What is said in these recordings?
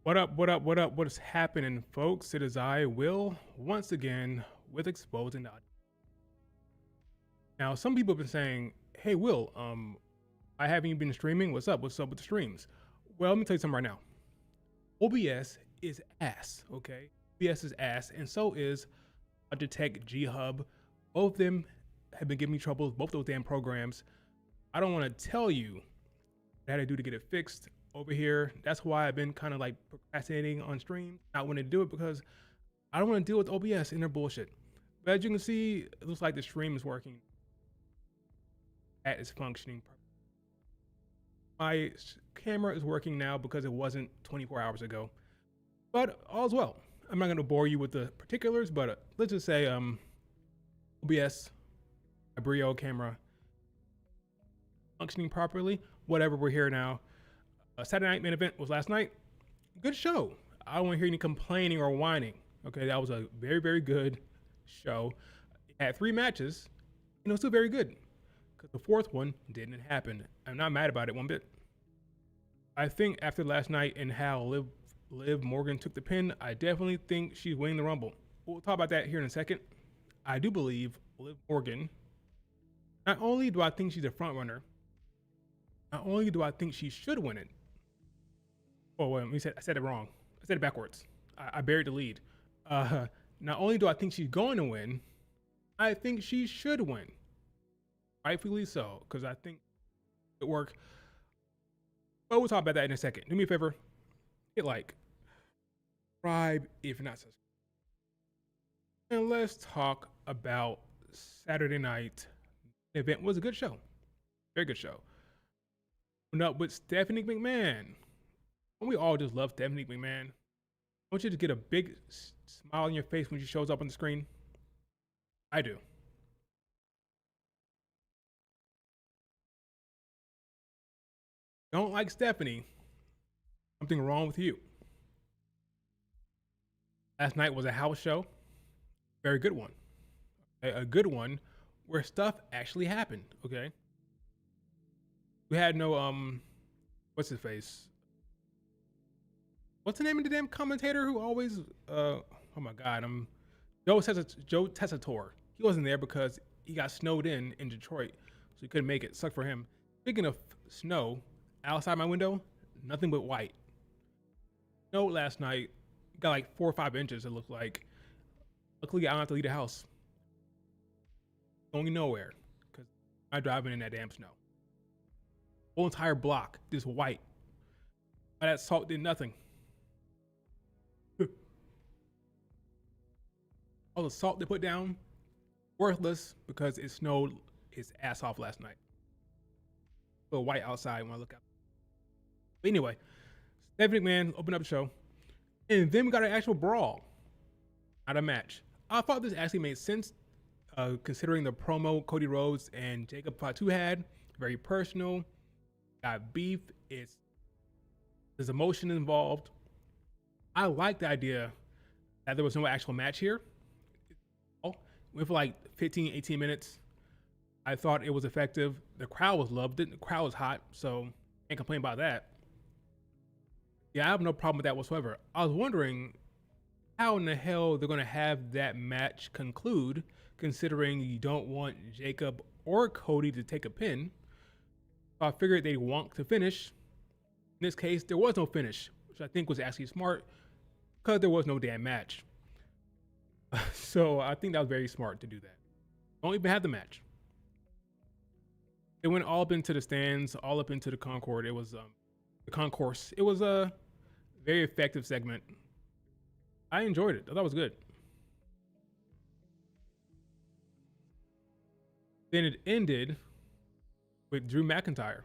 What up, what up, what up, what is happening, folks? It is I, Will, once again with Exposing the Audio. Now, some people have been saying, hey, Will, I haven't even been streaming. What's up? What's up with the streams? Well, let me tell you something right now. OBS is ass, okay? OBS is ass, and so is Logitech G Hub. Both of them have been giving me trouble, both those damn programs. I don't want to tell you what I had to do to get it fixed over here. That's why I've been kind of like procrastinating on stream, not wanting to do it because I don't want to deal with OBS and their bullshit. But as you can see, it looks like the stream is working. That is functioning. My camera is working now because it wasn't 24 hours ago. But all's well. I'm not going to bore you with the particulars, but let's just say OBS, a Brio camera, functioning properly. Whatever, we're here now. Saturday Night Main Event was last night. Good show. I don't want to hear any complaining or whining. Okay, that was a very, very good show. It had 3 matches, and it was still very good. Because the 4th one didn't happen. I'm not mad about it one bit. I think after last night and how Liv Morgan took the pin, I definitely think she's winning the Rumble. We'll talk about that here in a second. I do believe Liv Morgan, not only do I think she's a front runner, not only do I think she should win it. Oh, wait, I said it wrong. I said it backwards. I buried the lead. Not only do I think she's going to win, I think she should win. Rightfully so, because I think it worked. But we'll talk about that in a second. Do me a favor, hit like, subscribe if you're not subscribed. And let's talk about Saturday night. The event was a good show. Very good show. Went up with Stephanie McMahon. We all just love Stephanie McMahon. Don't you just get a big smile on your face when she shows up on the screen? I do. Don't like Stephanie, something wrong with you. Last night was a house show. Very good one. A good one where stuff actually happened, okay? We had no, what's his face? What's the name of the damn commentator who always, oh my God, Joe Tessitore. He wasn't there because he got snowed in Detroit, so he couldn't make it. Sucked for him. Speaking of snow, outside my window, nothing but white. Snow last night, got like 4 or 5 inches, it looked like. Luckily, I don't have to leave the house. Going nowhere, because I'm driving in that damn snow. Whole entire block, just white. All that salt did nothing. All the salt they put down, worthless because it snowed its ass off last night. A little white outside when I look out. But anyway, Stephanie McMahon opened up the show, and then we got an actual brawl, not a match. I thought this actually made sense, considering the promo Cody Rhodes and Jacob Fatu had. Very personal, got beef. There's emotion involved. I like the idea that there was no actual match here. Went for like 15, 18 minutes. I thought it was effective. The crowd loved it. The crowd was hot, so can't complain about that. Yeah, I have no problem with that whatsoever. I was wondering how in the hell they're going to have that match conclude, considering you don't want Jacob or Cody to take a pin. So I figured they'd want to finish. In this case, there was no finish, which I think was actually smart because there was no damn match. So I think that was very smart to do that. Don't even have the match. It went all up into the stands, all up into the Concord. It was the concourse. It was a very effective segment. I enjoyed it. I thought it was good. Then it ended with Drew McIntyre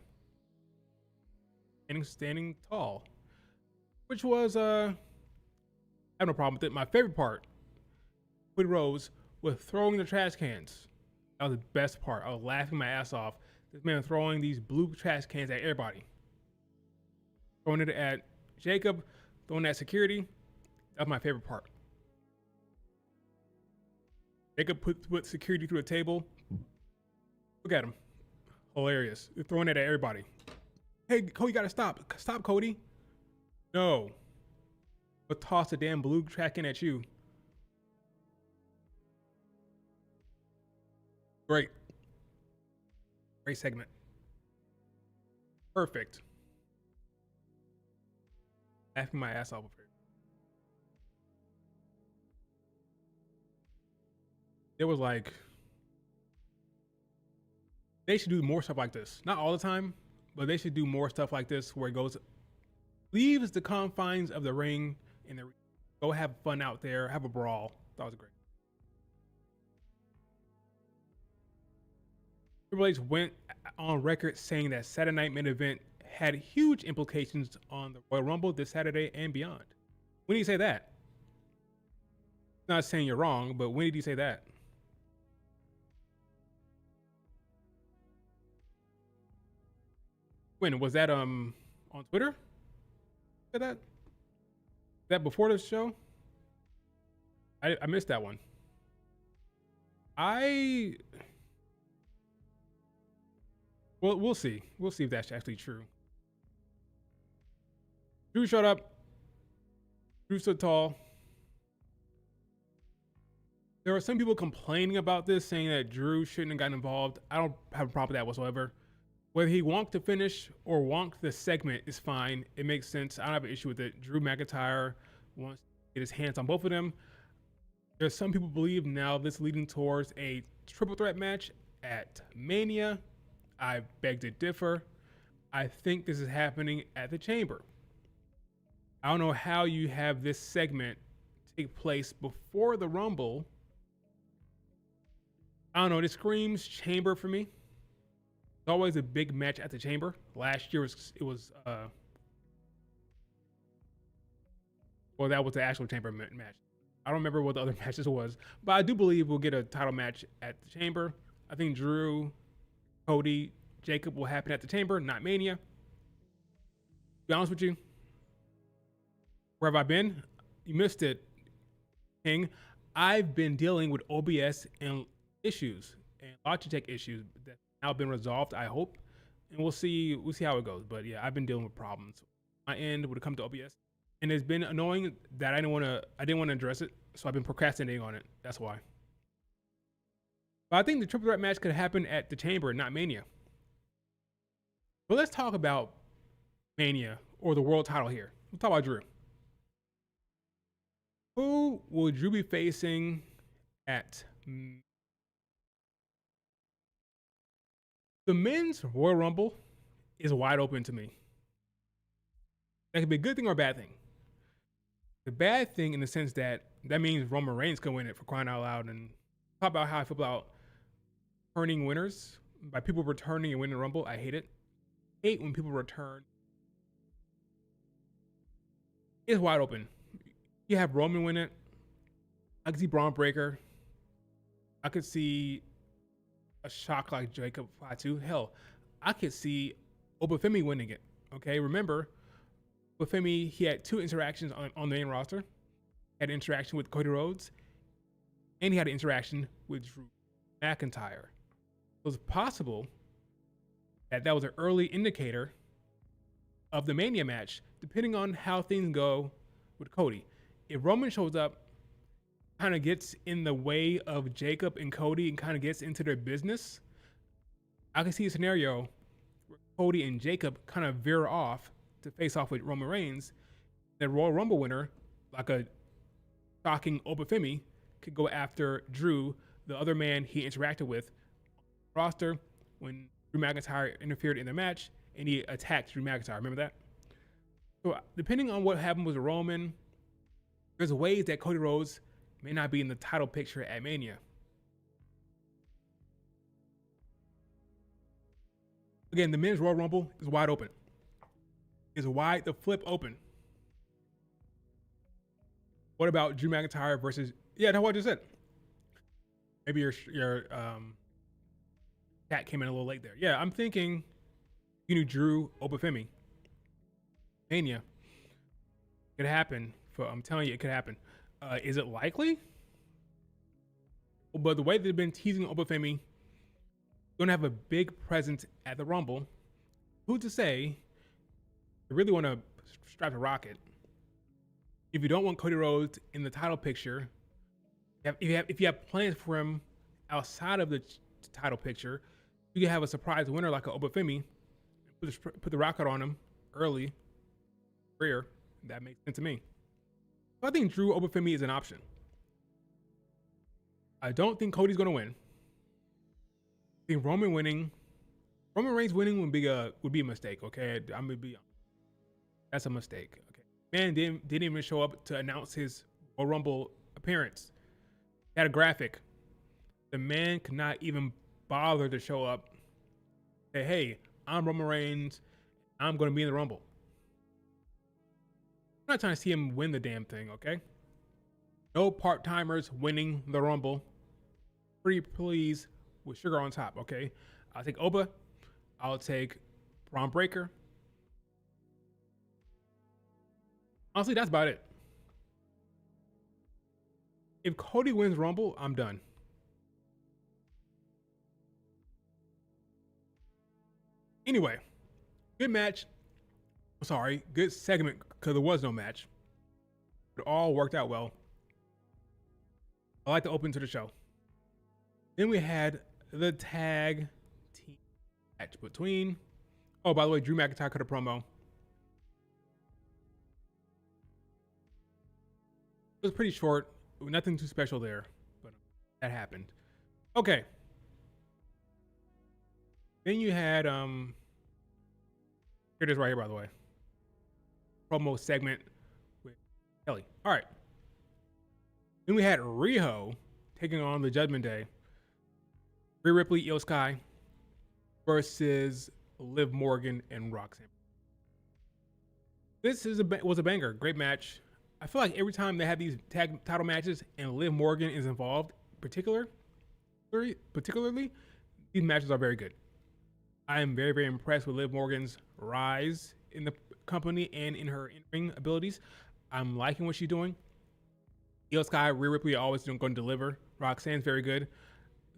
standing tall, which was I have no problem with it. My favorite part with Rose was throwing the trash cans. That was the best part. I was laughing my ass off. This man throwing these blue trash cans at everybody. Throwing it at Jacob, throwing at security. That was my favorite part. Jacob put security through a table. Look at him. Hilarious. They're throwing it at everybody. Hey, Cody, you gotta stop. Stop, Cody. No. But toss the damn blue track in at you. Great. Great segment. Perfect. Laughing my ass off. It was like, they should do more stuff like this. Not all the time, but they should do more stuff like this where it goes, leaves the confines of the ring and go have fun out there, have a brawl. That was great. Triple H went on record saying that Saturday Night Main Event had huge implications on the Royal Rumble this Saturday and beyond. When did he say that? Not saying you're wrong, but when did he say that? When was that? On Twitter? Said that? That before the show? I missed that one. Well, we'll see. We'll see if that's actually true. Drew showed up. Drew stood tall. There were some people complaining about this, saying that Drew shouldn't have gotten involved. I don't have a problem with that whatsoever. Whether he wonked the finish or wonked the segment is fine. It makes sense. I don't have an issue with it. Drew McIntyre wants to get his hands on both of them. There's some people believe now this leading towards a triple threat match at Mania. I beg to differ. I think this is happening at the Chamber. I don't know how you have this segment take place before the Rumble. I don't know. This screams Chamber for me. It's always a big match at the Chamber. Last year it was well, that was the actual Chamber match. I don't remember what the other matches was, but I do believe we'll get a title match at the Chamber. I think Drew, Cody, Jacob will happen at the Chamber, not Mania. To be honest with you, where have I been? You missed it, King. I've been dealing with OBS and issues and Logitech issues that now been resolved, I hope, and we'll see how it goes. But yeah, I've been dealing with problems on my end when it comes to OBS, and it's been annoying that I didn't want to address it, so I've been procrastinating on it. That's why. But I think the triple threat match could happen at the Chamber, not Mania. But let's talk about Mania or the world title here. We'll talk about Drew. Who will Drew be facing at the men's Royal Rumble? Is wide open to me. That could be a good thing or a bad thing. The bad thing in the sense that means Roman Reigns can win it, for crying out loud. And talk about how I feel about turning winners by people returning and winning the Rumble. I hate it. I hate when people return. It's wide open. You have Roman win it. I could see Braun Breaker. I could see a shock like Jacob Fatu. Hell, I could see Obafemi winning it. Okay, remember, Obafemi, he had 2 interactions on the main roster. He had an interaction with Cody Rhodes, and he had an interaction with Drew McIntyre. It was possible that was an early indicator of the Mania match, depending on how things go with Cody. If Roman shows up, kind of gets in the way of Jacob and Cody and kind of gets into their business, I can see a scenario where Cody and Jacob kind of veer off to face off with Roman Reigns. The Royal Rumble winner, like a shocking Obafemi, could go after Drew, the other man he interacted with on the roster when Drew McIntyre interfered in the match and he attacked Drew McIntyre. Remember that? So depending on what happened with Roman, there's ways that Cody Rhodes may not be in the title picture at Mania. Again, the men's Royal Rumble is wide open. It's wide the flip open. What about Drew McIntyre versus? Yeah, that's what I just said. Maybe your chat came in a little late there. Yeah, I'm thinking you knew Drew Obafemi. Mania. It could happen. I'm telling you, it could happen. Is it likely? But the way they've been teasing Obafemi, going to have a big presence at the Rumble. Who's to say they really want to strap the rocket? if you don't want Cody Rhodes in the title picture, if you have plans for him outside of the title picture, you can have a surprise winner like a Obafemi, put the rocket on him early, career. That makes sense to me. So I think Drew Obafemi is an option. I don't think Cody's gonna win. I think Roman Reigns winning would be a mistake. Okay, I'm gonna be honest. That's a mistake. Okay, man didn't even show up to announce his Royal Rumble appearance. He had a graphic. The man could not even bother to show up. Say, hey, I'm Roman Reigns. I'm gonna be in the Rumble. I'm not trying to see him win the damn thing. Okay. No part-timers winning the Rumble. Pretty please with sugar on top. Okay. I'll take Oba. I'll take Braun Breaker. Honestly, that's about it. If Cody wins Rumble, I'm done. Anyway, good match. Sorry, good segment because there was no match. It all worked out well. I like to open to the show. Then we had the tag team match between. Oh, by the way, Drew McIntyre cut a promo. It was pretty short. Nothing too special there, but that happened. Okay. Then you had here it is right here, by the way. Promo segment with Kelly. All right. Then we had Riho taking on the Judgment Day. Rhea Ripley, Io Sky versus Liv Morgan and Roxanne. This was a banger. Great match. I feel like every time they have these tag title matches and Liv Morgan is involved, particularly, these matches are very good. I am very, very impressed with Liv Morgan's rise in the company and in her in-ring abilities. I'm liking what she's doing. Io Sky, Rhea Ripley are always going to deliver. Roxanne's very good.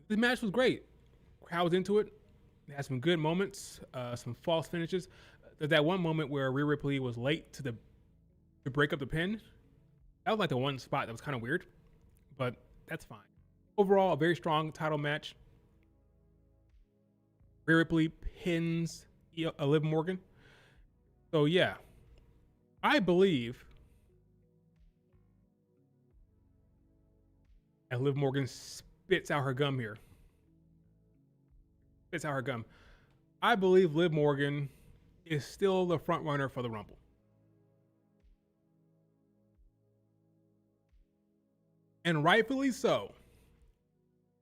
This match was great. Crowd was into it. It had some good moments, some false finishes. There's that one moment where Rhea Ripley was late to break up the pin. That was like the one spot that was kind of weird, but that's fine. Overall, a very strong title match. Rhea Ripley pins Liv Morgan. So yeah, I believe that Liv Morgan spits out her gum here. Spits out her gum. I believe Liv Morgan is still the front runner for the Rumble. And rightfully so.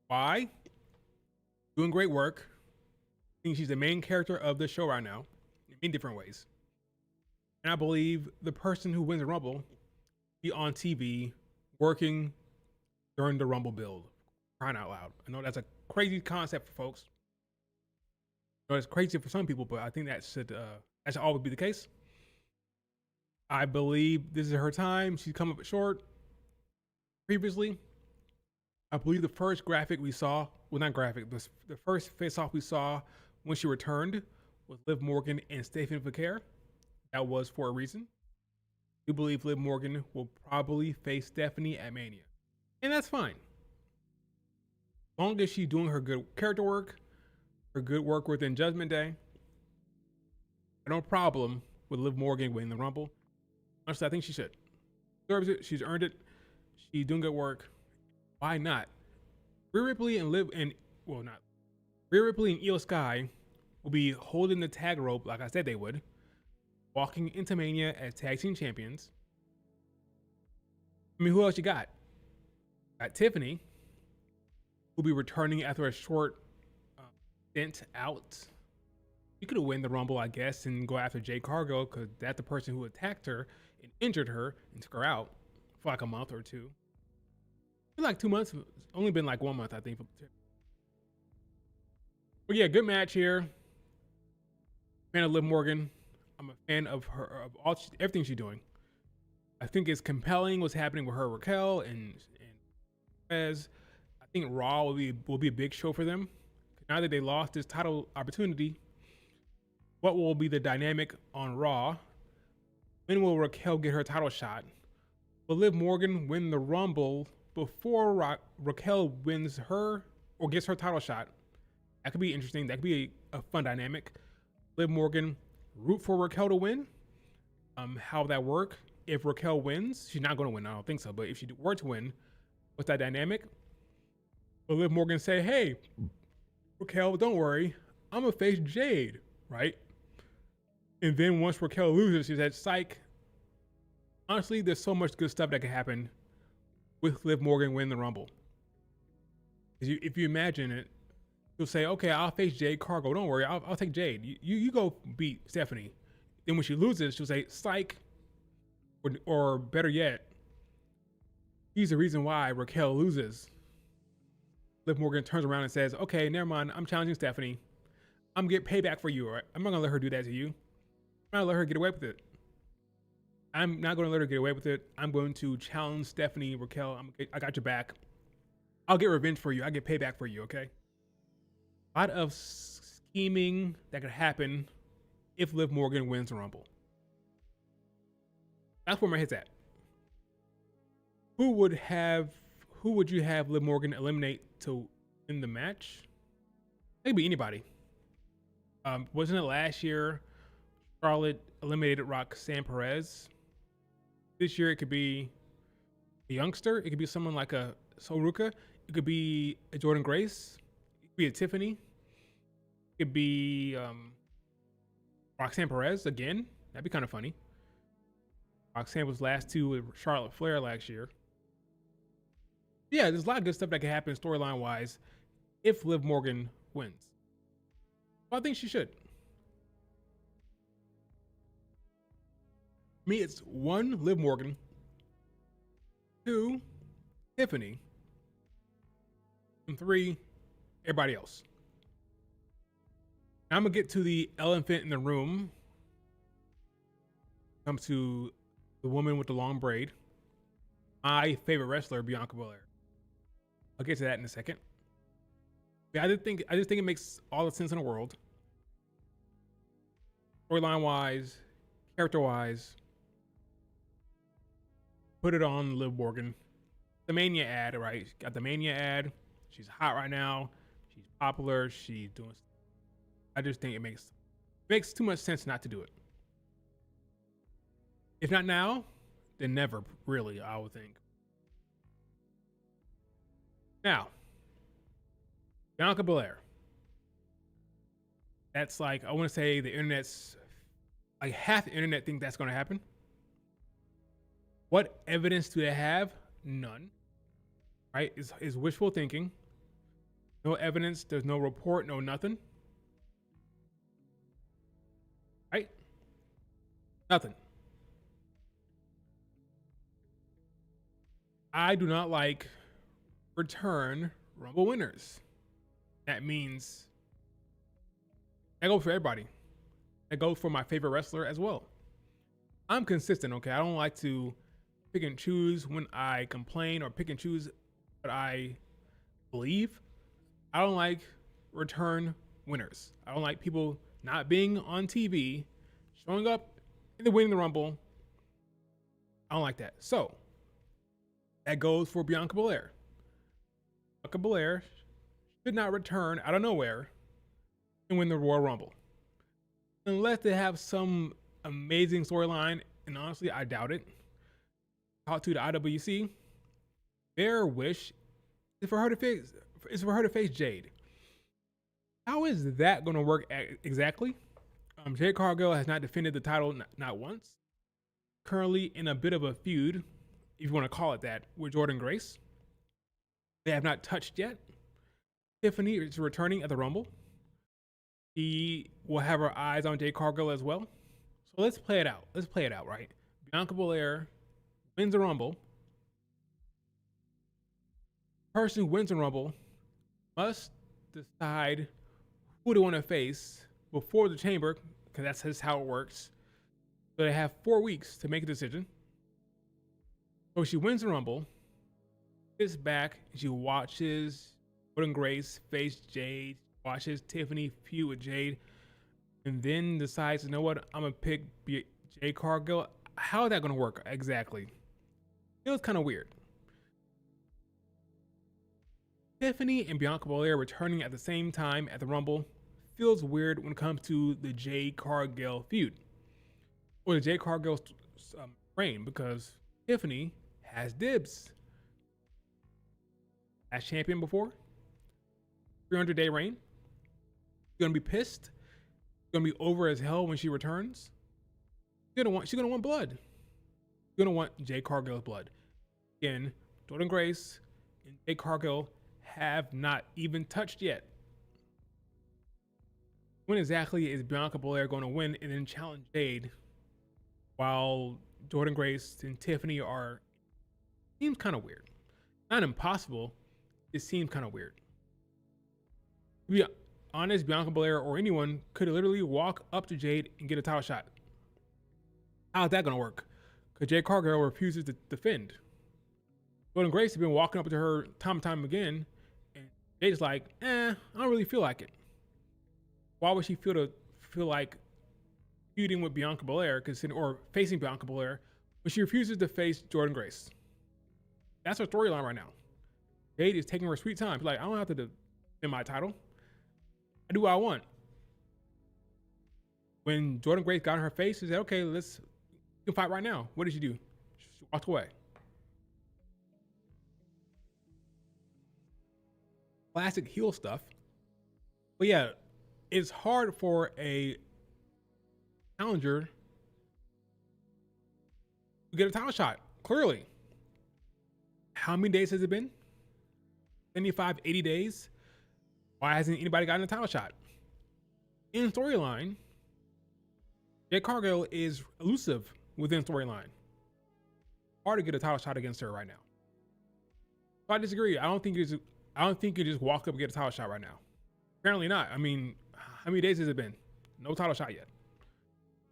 Why? Doing great work. I think she's the main character of the show right now in different ways. And I believe the person who wins the Rumble will be on TV working during the Rumble build. Crying out loud. I know that's a crazy concept for folks. I know it's crazy for some people, but I think that should always be the case. I believe this is her time. She's come up short. Previously, I believe the first graphic we saw, well, not graphic, the first face-off we saw when she returned was Liv Morgan and Stephanie Flair. That was for a reason. We believe Liv Morgan will probably face Stephanie at Mania. And that's fine. As long as she's doing her good character work, her good work within Judgment Day, I have no problem with Liv Morgan winning the Rumble. Honestly, I think she should. Deserves it. She's earned it. She's doing good work. Why not? Rhea Ripley and Rhea Ripley and Io Sky will be holding the tag rope like I said they would, walking into Mania as tag team champions. I mean, who else you got? Got Tiffany, who'll be returning after a short stint out. You could have won the Rumble, I guess, and go after Jade Cargill because that's the person who attacked her and injured her and took her out for like a month or two. Like 2 months. It's only been like 1 month, I think. But yeah, good match here. Fan of Liv Morgan. I'm a fan of her, of everything she's doing. I think it's compelling what's happening with her, Raquel, and Perez. I think Raw will be a big show for them. Now that they lost this title opportunity, what will be the dynamic on Raw? When will Raquel get her title shot? will Liv Morgan win the Rumble before Raquel wins her or gets her title shot? That could be interesting. That could be a fun dynamic. Liv Morgan root for Raquel to win. How would that work? If Raquel wins, she's not going to win. I don't think so. But if she were to win, what's that dynamic? Will Liv Morgan say, "Hey, Raquel, don't worry, I'm gonna face Jade," right? And then once Raquel loses, she said, "Psych." Honestly, there's so much good stuff that can happen with Liv Morgan winning the Rumble. If you imagine it, you'll say, "Okay, I'll face Jade Cargo. Don't worry, I'll take Jade. You go beat Stephanie." Then when she loses, she'll say, "Psych," or better yet, he's the reason why Raquel loses. Liv Morgan turns around and says, "Okay, never mind. I'm challenging Stephanie. I'm gonna get payback for you. All right? I'm not gonna let her do that to you. I'm not gonna let her get away with it. I'm not gonna let her get away with it. I'm going to challenge Stephanie, Raquel. I got your back. I'll get revenge for you. I'll get payback for you. Okay." A lot of scheming that could happen if Liv Morgan wins the Rumble. That's where my head's at. Who would you have Liv Morgan eliminate to win the match? It could be anybody. Wasn't it last year Charlotte eliminated Roxanne Perez? This year it could be a youngster. It could be someone like a Soruka. It could be a Jordan Grace. It could be a Tiffany. It could be Roxanne Perez again. That'd be kind of funny. Roxanne was last two with Charlotte Flair last year. Yeah, there's a lot of good stuff that can happen storyline wise if Liv Morgan wins. Well, I think she should. Me, it's 1, Liv Morgan, 2, Tiffany, and 3, everybody else. Now I'm gonna get to the elephant in the room. Comes to the woman with the long braid. My favorite wrestler, Bianca Belair. I'll get to that in a second. I just think it makes all the sense in the world. Storyline wise, character wise. Put it on Liv Morgan. The Mania ad, right? Got the Mania ad. She's hot right now. She's popular. She's doing. I just think it makes too much sense not to do it. If not now, then never, really, I would think. Now, Bianca Belair. That's like, I want to say the internet's, like half the internet think that's going to happen. What evidence do they have? None. Right? It's wishful thinking. No evidence. There's no report. No nothing. Right? Nothing. I do not like return Rumble winners. That means that goes for everybody. That goes for my favorite wrestler as well. I'm consistent, okay? I don't like to pick and choose when I complain or pick and choose what I believe. I don't like return winners. I don't like people not being on TV, showing up and then winning the Rumble. I don't like that. So that goes for Bianca Belair. Bianca Belair should not return out of nowhere and win the Royal Rumble. Unless they have some amazing storyline, and honestly, I doubt it. Talk to the IWC. Their wish is for her to face Jade. How is that going to work exactly? Jade Cargill has not defended the title not once. Currently in a bit of a feud, if you want to call it that, with Jordan Grace. They have not touched yet. Tiffany is returning at the Rumble. She will have her eyes on Jade Cargill as well. So let's play it out. Right? Bianca Belair wins the Rumble. Person who wins the Rumble must decide who they want to face before the Chamber, because that's just how it works. So they have 4 weeks to make a decision. So she wins the Rumble, sits back, and she watches Jordan Grace face Jade, watches Tiffany feud with Jade, and then decides, you know what, I'm going to pick Jade Cargill. How is that going to work exactly? It was kind of weird. Tiffany and Bianca Belair returning at the same time at the Rumble feels weird when it comes to the Jade Cargill feud or the Jade Cargill reign, because Tiffany has dibs as champion before. 300-day reign. She's gonna be pissed. She's gonna be over as hell when she returns. She's gonna want blood. She's gonna want Jade Cargill's blood. Again, Jordynne Grace and Jade Cargill have not even touched yet. When exactly is Bianca Belair going to win and then challenge Jade while Jordynne Grace and Tiffany are? Seems kind of weird. Not impossible. It seems kind of weird. To be honest, Bianca Belair or anyone could literally walk up to Jade and get a title shot. How's that going to work? Because Jade Cargill refuses to defend. Jordynne Grace has been walking up to her time and time again, and Jade's like, I don't really feel like it. Why would she feel like feuding with Bianca Belair or facing Bianca Belair when she refuses to face Jordynne Grace? That's her storyline right now. Jade is taking her sweet time. She's like, I don't have to defend my title. I do what I want. When Jordynne Grace got in her face, she said, okay, you can fight right now. What did she do? She walked away. Classic heel stuff. But yeah, it's hard for a challenger to get a title shot, clearly. How many days has it been? 75, 80 days? Why hasn't anybody gotten a title shot? In storyline, Jade Cargill is elusive within storyline. Hard to get a title shot against her right now. So I disagree. I don't think you just walk up and get a title shot right now. Apparently not. I mean, how many days has it been? No title shot yet.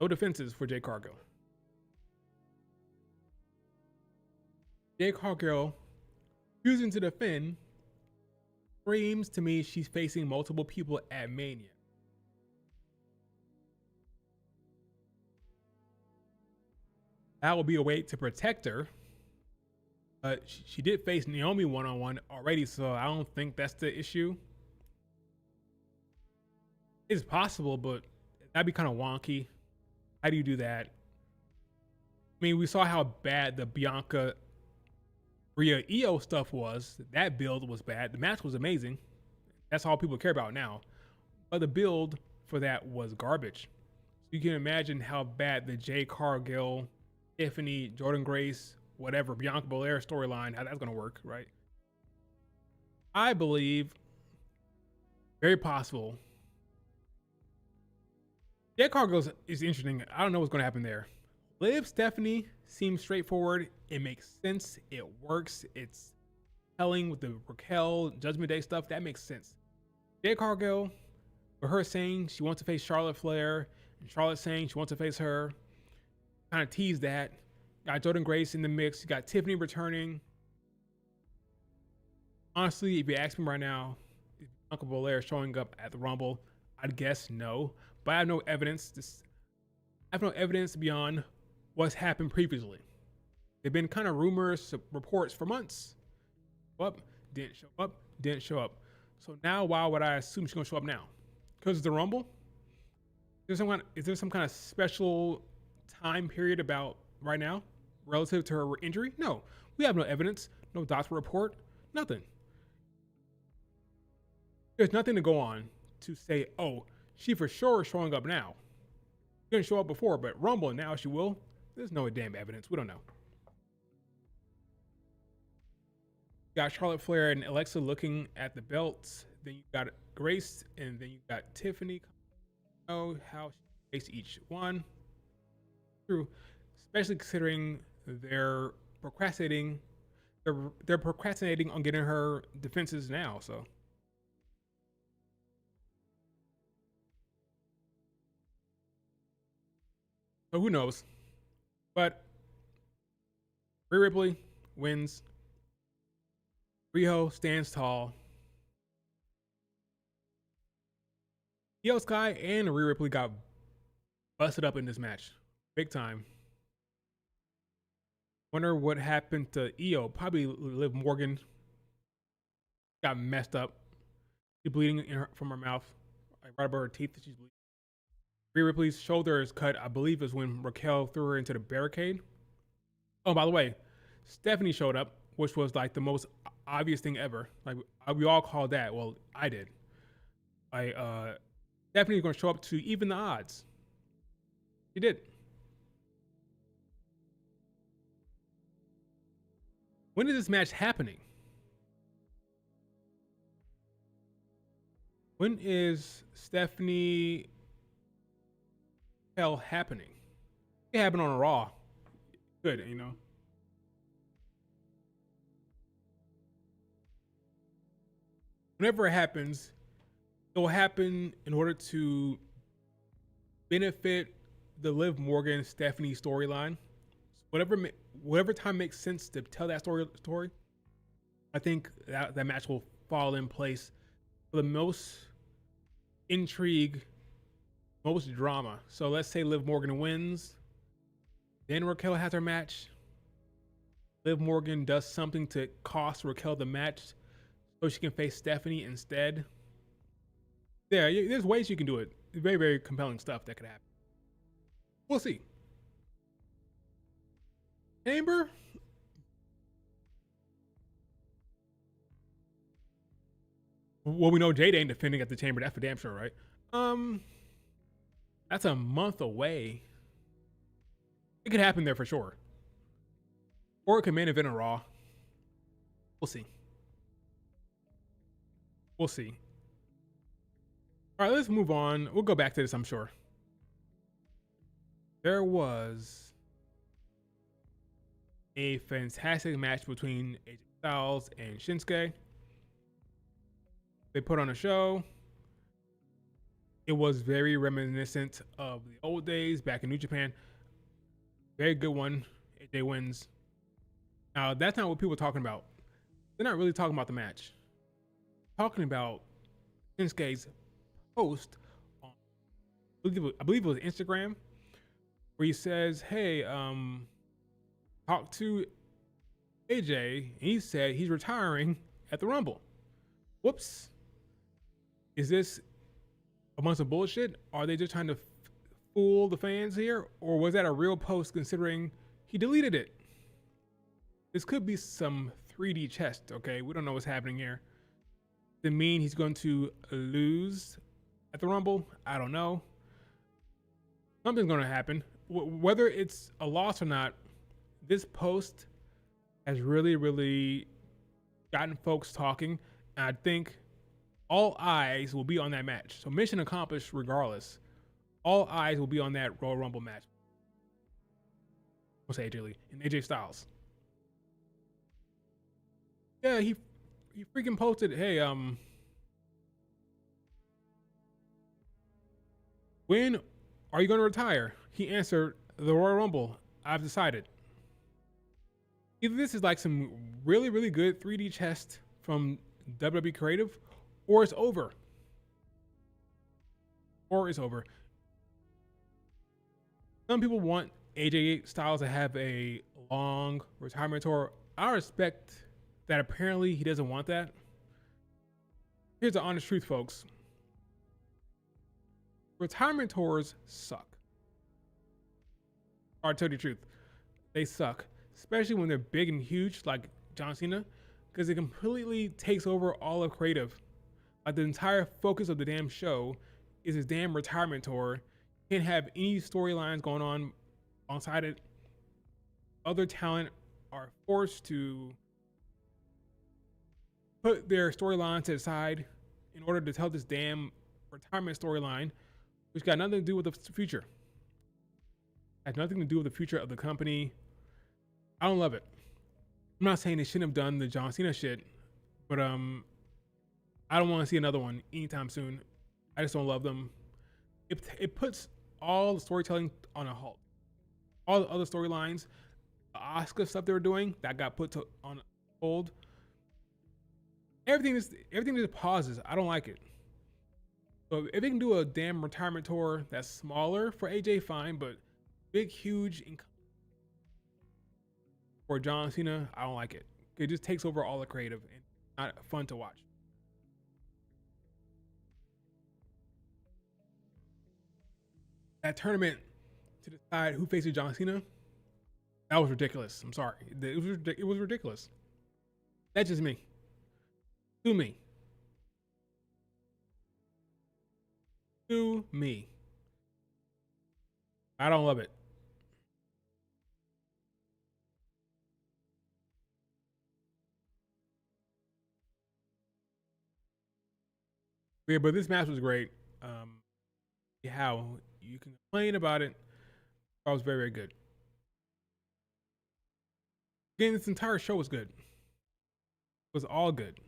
No defenses for Jade Cargill. Jade Cargill choosing to defend screams to me she's facing multiple people at Mania. That will be a way to protect her. But she did face Naomi one-on-one already, so I don't think that's the issue. It's possible, but that'd be kind of wonky. How do you do that? I mean, we saw how bad the Bianca Rhea Io stuff was. That build was bad. The match was amazing. That's all people care about now. But the build for that was garbage. So you can imagine how bad the Jade Cargill, Tiffany, Jordynne Grace, whatever, Bianca Belair storyline, how that's going to work, right? I believe, very possible. Jade Cargill is interesting. I don't know what's going to happen there. Liv Stephanie seems straightforward. It makes sense. It works. It's telling with the Raquel Judgment Day stuff. That makes sense. Jade Cargill, for her saying she wants to face Charlotte Flair, and Charlotte saying she wants to face her, kind of tease that. Got Jordynne Grace in the mix. You got Tiffany returning. Honestly, if you ask me right now, is Bianca Belair showing up at the Rumble? I'd guess no. But I have no evidence. I have no evidence beyond what's happened previously. They've been kind of rumors, reports for months. Up, didn't show up, didn't show up. So now, why would I assume she's gonna show up now? Because it's the Rumble? Is there some kind of special time period about right now relative to her injury? No, we have no evidence, no doctor report, nothing. There's nothing to go on to say, oh, she for sure is showing up now. She didn't show up before, but Rumble now she will. There's no damn evidence. We don't know. You got Charlotte Flair and Alexa looking at the belts. Then you got Grace, and then you got Tiffany. Know how she faced each one. True, especially considering they're procrastinating. They're procrastinating on getting her defenses now. So who knows? But Rhea Ripley wins. Riho stands tall. Io Sky and Rhea Ripley got busted up in this match. Big time. Wonder what happened to Io. Probably Liv Morgan got messed up. She's bleeding from her mouth, like right above her teeth. She's bleeding. Rhea Ripley's shoulder is cut. I believe is when Raquel threw her into the barricade. Oh, by the way, Stephanie showed up, which was like the most obvious thing ever. Like we all called that. Well, I did. Stephanie's going to show up to even the odds. She did. When is this match happening? When is Stephanie Hell happening? It happened on a Raw. Good, you know. Whenever it happens, it will happen in order to benefit the Liv Morgan Stephanie storyline. Whatever time makes sense to tell that story, I think that match will fall in place for the most intrigue, most drama. So let's say Liv Morgan wins, then Raquel has her match. Liv Morgan does something to cost Raquel the match so she can face Stephanie instead. Yeah, there's ways you can do it. Very, very compelling stuff that could happen. We'll see. Chamber. Well, we know Jade ain't defending at the Chamber. That's for damn sure, right? That's a month away. It could happen there for sure. Or it could main event a Raw. We'll see. We'll see. All right, let's move on. We'll go back to this, I'm sure. There was a fantastic match between AJ Styles and Shinsuke. They put on a show. It was very reminiscent of the old days back in New Japan. Very good one. AJ wins. Now, that's not what people are talking about. They're not really talking about the match. Talking about Shinsuke's post on, I believe it was Instagram, where he says, hey, talk to AJ, and he said he's retiring at the Rumble. Whoops. Is this a bunch of bullshit? Are they just trying to fool the fans here? Or was that a real post considering he deleted it? This could be some 3D chess, okay? We don't know what's happening here. Does it mean he's going to lose at the Rumble? I don't know. Something's going to happen. Whether it's a loss or not, this post has really, really gotten folks talking. And I think all eyes will be on that match. So mission accomplished regardless. All eyes will be on that Royal Rumble match. What's AJ Lee and AJ Styles? Yeah, he freaking posted, hey, when are you going to retire? He answered, the Royal Rumble. I've decided. Either this is like some really, really good 3D chess from WWE Creative, or it's over. Or it's over. Some people want AJ Styles to have a long retirement tour. I respect that apparently he doesn't want that. Here's the honest truth, folks. Retirement tours suck. I'll tell you the truth. They suck. Especially when they're big and huge like John Cena. Because it completely takes over all of creative. Like the entire focus of the damn show is his damn retirement tour. You can't have any storylines going on alongside it. Other talent are forced to put their storyline to the side in order to tell this damn retirement storyline, which got nothing to do with the future. Has nothing to do with the future of the company. I don't love it. I'm not saying they shouldn't have done the John Cena shit, but I don't want to see another one anytime soon. I just don't love them. It puts all the storytelling on a halt. All the other storylines, the Asuka stuff they were doing, that got put on hold. Everything just pauses. I don't like it. So if they can do a damn retirement tour that's smaller for AJ, fine, but big, huge for John Cena, I don't like it. It just takes over all the creative and not fun to watch. That tournament to decide who faces John Cena, that was ridiculous. I'm sorry. It was ridiculous. That's just me. To me. To me. I don't love it. Yeah, but this match was great. How you can complain about it, I was very, very good. Again, this entire show was good. It was all good.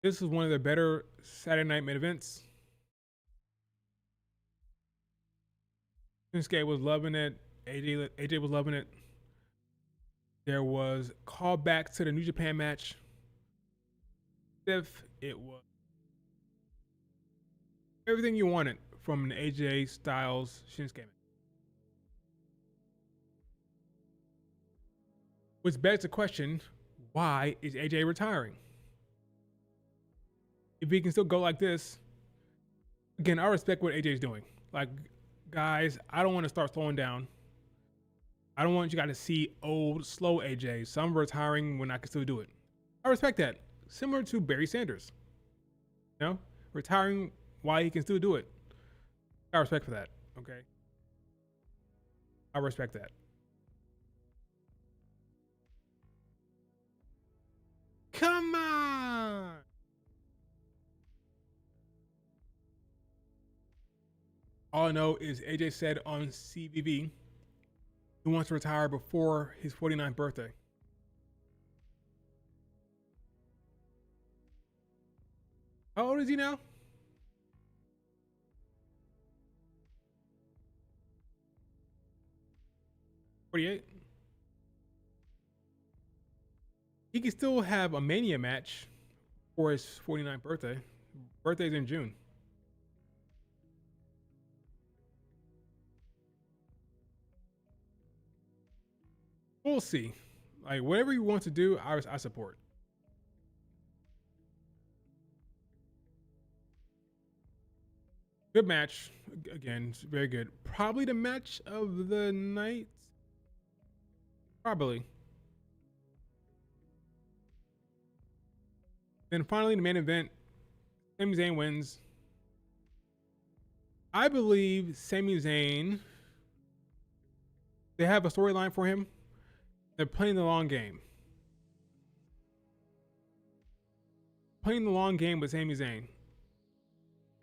This was one of the better Saturday night main events. Shinsuke was loving it. AJ was loving it. There was callback to the New Japan match. If it was everything you wanted from an AJ Styles Shinsuke match. Which begs the question, why is AJ retiring? If he can still go like this, again, I respect what AJ's doing. Like, guys, I don't want to start slowing down. I don't want you guys to see old, slow AJ. So I'm retiring when I can still do it. I respect that. Similar to Barry Sanders. You know? Retiring while he can still do it. I respect for that. Okay? I respect that. Come on! All I know is AJ said on CVV he wants to retire before his 49th birthday. How old is he now? $48. He can still have a Mania match for his 49th birthday. Birthday's in June. We'll see. Like, whatever he wants to do, I support. Good match. Again, it's very good. Probably the match of the night. Probably. Then finally, the main event. Sami Zayn wins. I believe Sami Zayn, they have a storyline for him. They're playing the long game. Playing the long game with Sami Zayn.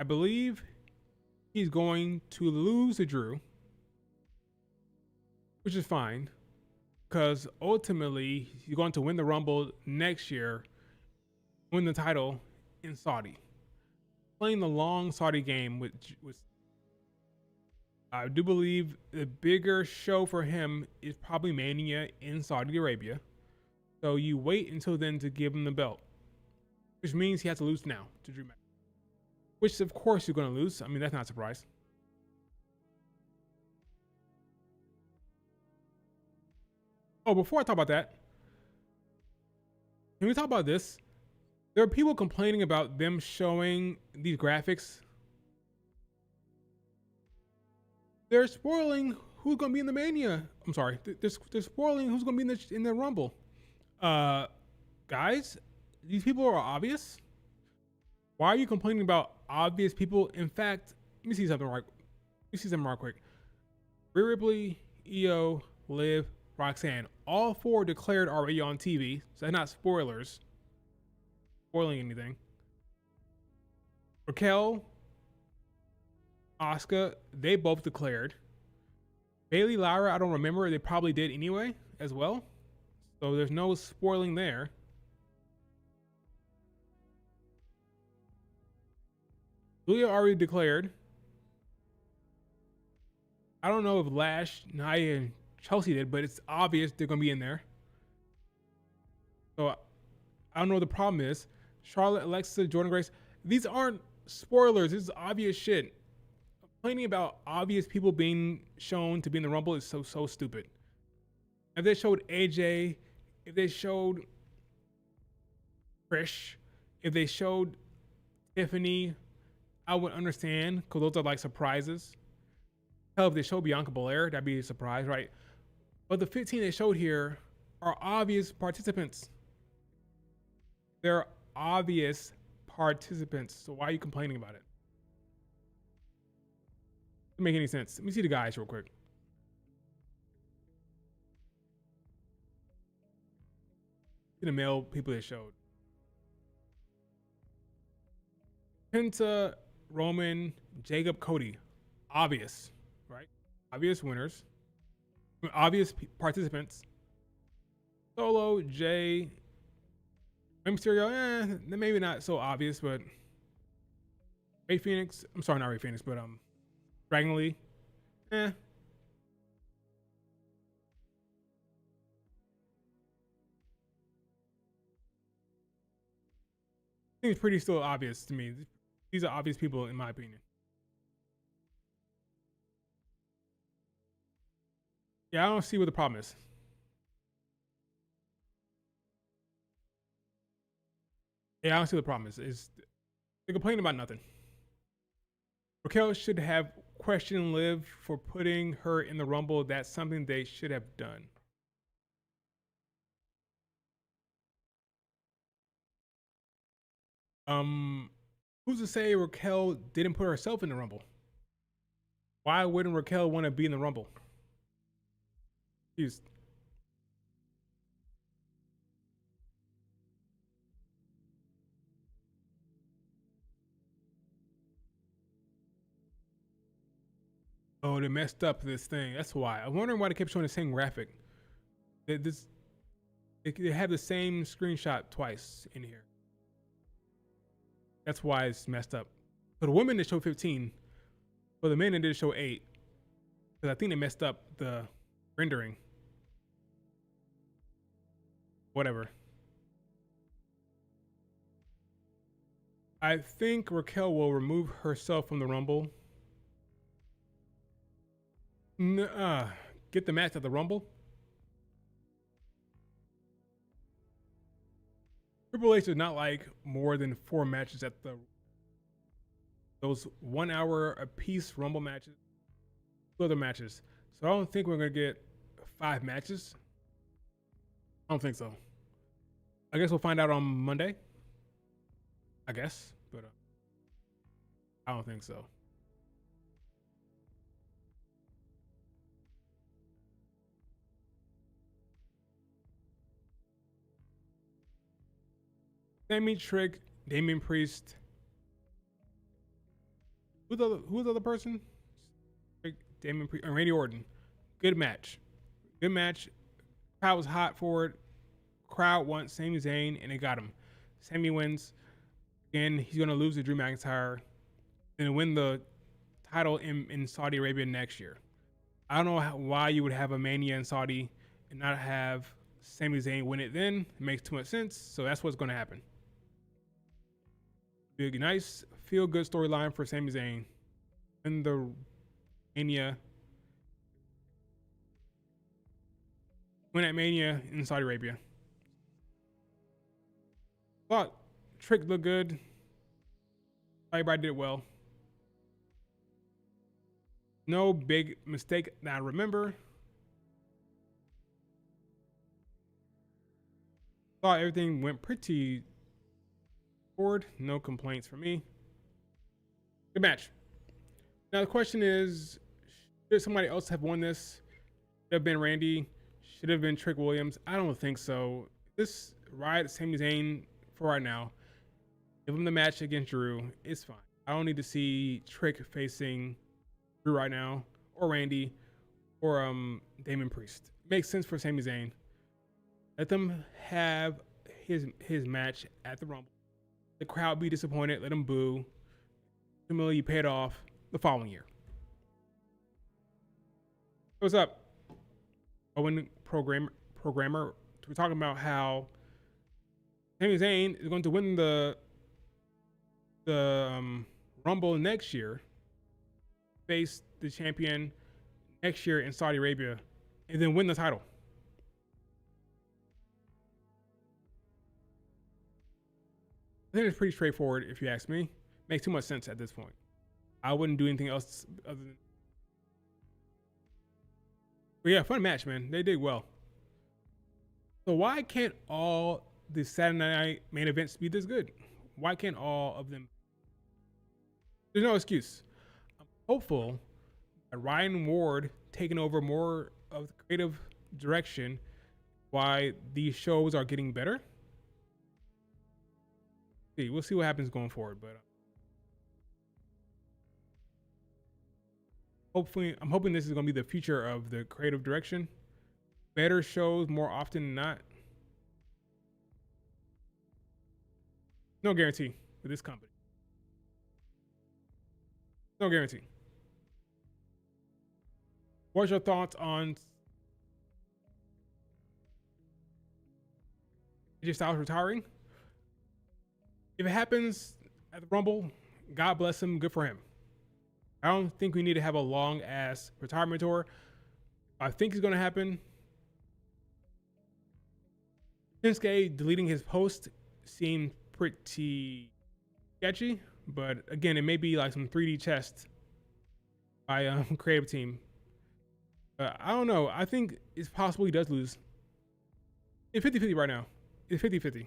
I believe he's going to lose to Drew, which is fine, because ultimately he's going to win the Rumble next year, win the title in Saudi. Playing the long Saudi game with I do believe the bigger show for him is probably Mania in Saudi Arabia. So you wait until then to give him the belt, which means he has to lose now to Drew McIntyre. Which of course you're going to lose. I mean, that's not a surprise. Oh, before I talk about that, can we talk about this? There are people complaining about them showing these graphics. They're spoiling who's going to be in the Mania. I'm sorry. They're spoiling who's going to be in the Rumble. Guys, these people are obvious. Why are you complaining about obvious people? In fact, let me see something real quick. Rhea Ripley, Io, Liv, Roxanne, all four declared already on TV, so they're not spoiling anything. Raquel, Asuka, they both declared. Bailey, Lyra, I don't remember. They probably did anyway as well. So there's no spoiling there. Julia already declared. I don't know if Lash, Nia, and Chelsea did, but it's obvious they're going to be in there. So I don't know what the problem is. Charlotte, Alexa, Jordan Grace. These aren't spoilers. This is obvious shit. Complaining about obvious people being shown to be in the Rumble is so stupid. If they showed AJ, if they showed Trish, if they showed Tiffany, I would understand because those are like surprises. Hell, if they showed Bianca Belair, that'd be a surprise, right? But the 15 they showed here are obvious participants. They're obvious participants. So why are you complaining about it? Doesn't make any sense. Let me see the guys real quick. See the male people they showed. Penta, Roman, Jacob, Cody. Obvious, right? Obvious winners. Obvious participants. Solo, Jay, Mysterio, maybe not so obvious, but Ray Phoenix. I'm sorry, not Ray Phoenix, but Dragon Lee. Seems pretty still obvious to me. These are obvious people, in my opinion. Yeah, I don't see what the problem is. Yeah, I don't see what the problem is they're complaining about nothing. Raquel should have questioned Liv for putting her in the Rumble. That's something they should have done. Who's to say Raquel didn't put herself in the Rumble? Why wouldn't Raquel want to be in the Rumble? She's Oh, they messed up this thing. That's why. I'm wondering why they kept showing the same graphic. They have the same screenshot twice in here. That's why it's messed up. For the women, they show 15. For the men, they did show 8. Because I think they messed up the rendering. Whatever. I think Raquel will remove herself from the Rumble. Get the match at the Rumble. Triple H does not like more than 4 matches at those 1 hour a piece Rumble matches, 2 other matches. So I don't think we're gonna get 5 matches. I don't think so. I guess we'll find out on Monday. I guess, but I don't think so. Sammy, Trick, Damian Priest. Who's the other person? Trick, Damian Priest, and Randy Orton. Good match. Good match. Crowd was hot for it. Crowd wants Sami Zayn, and they got him. Sami wins. Again, he's going to lose to Drew McIntyre and win the title in Saudi Arabia next year. I don't know why you would have a Mania in Saudi and not have Sami Zayn win it then. It makes too much sense. So that's what's going to happen. Big, nice, feel-good storyline for Sami Zayn in the Mania. Win at Mania in Saudi Arabia. But Trick looked good. Everybody did well. No big mistake that I remember. Thought everything went pretty forward. No complaints for me. Good match. Now the question is, should somebody else have won this? Should have been Randy. Should have been Trick Williams. I don't think so. This ride Sami Zayn for right now. Give him the match against Drew. It's fine. I don't need to see Trick facing Drew right now, or Randy, or Damian Priest. Makes sense for Sami Zayn. Let them have his match at the Rumble. The crowd be disappointed. Let them boo. Similarly, you pay it off the following year. What's up? Owen programmer. We're talking about how Sami Zayn is going to win the Rumble next year, face the champion next year in Saudi Arabia, and then win the title. I think it's pretty straightforward if you ask me. Makes too much sense at this point. I wouldn't do anything else other than. But yeah, fun match, man. They did well. So why can't all the Saturday night main events be this good? Why can't all of them? There's no excuse. I'm hopeful that Ryan Ward taking over more of the creative direction, why these shows are getting better. See, we'll see what happens going forward, but hopefully, I'm hoping this is going to be the future of the creative direction. Better shows more often than not. No guarantee with this company. No guarantee. What's your thoughts on AJ Styles retiring? If it happens at the Rumble, God bless him. Good for him. I don't think we need to have a long ass retirement tour. I think it's going to happen. Shinsuke deleting his post seemed pretty sketchy, but again, it may be like some 3D chest by creative team. I don't know. I think it's possible he does lose. It's 50-50 right now. It's 50-50.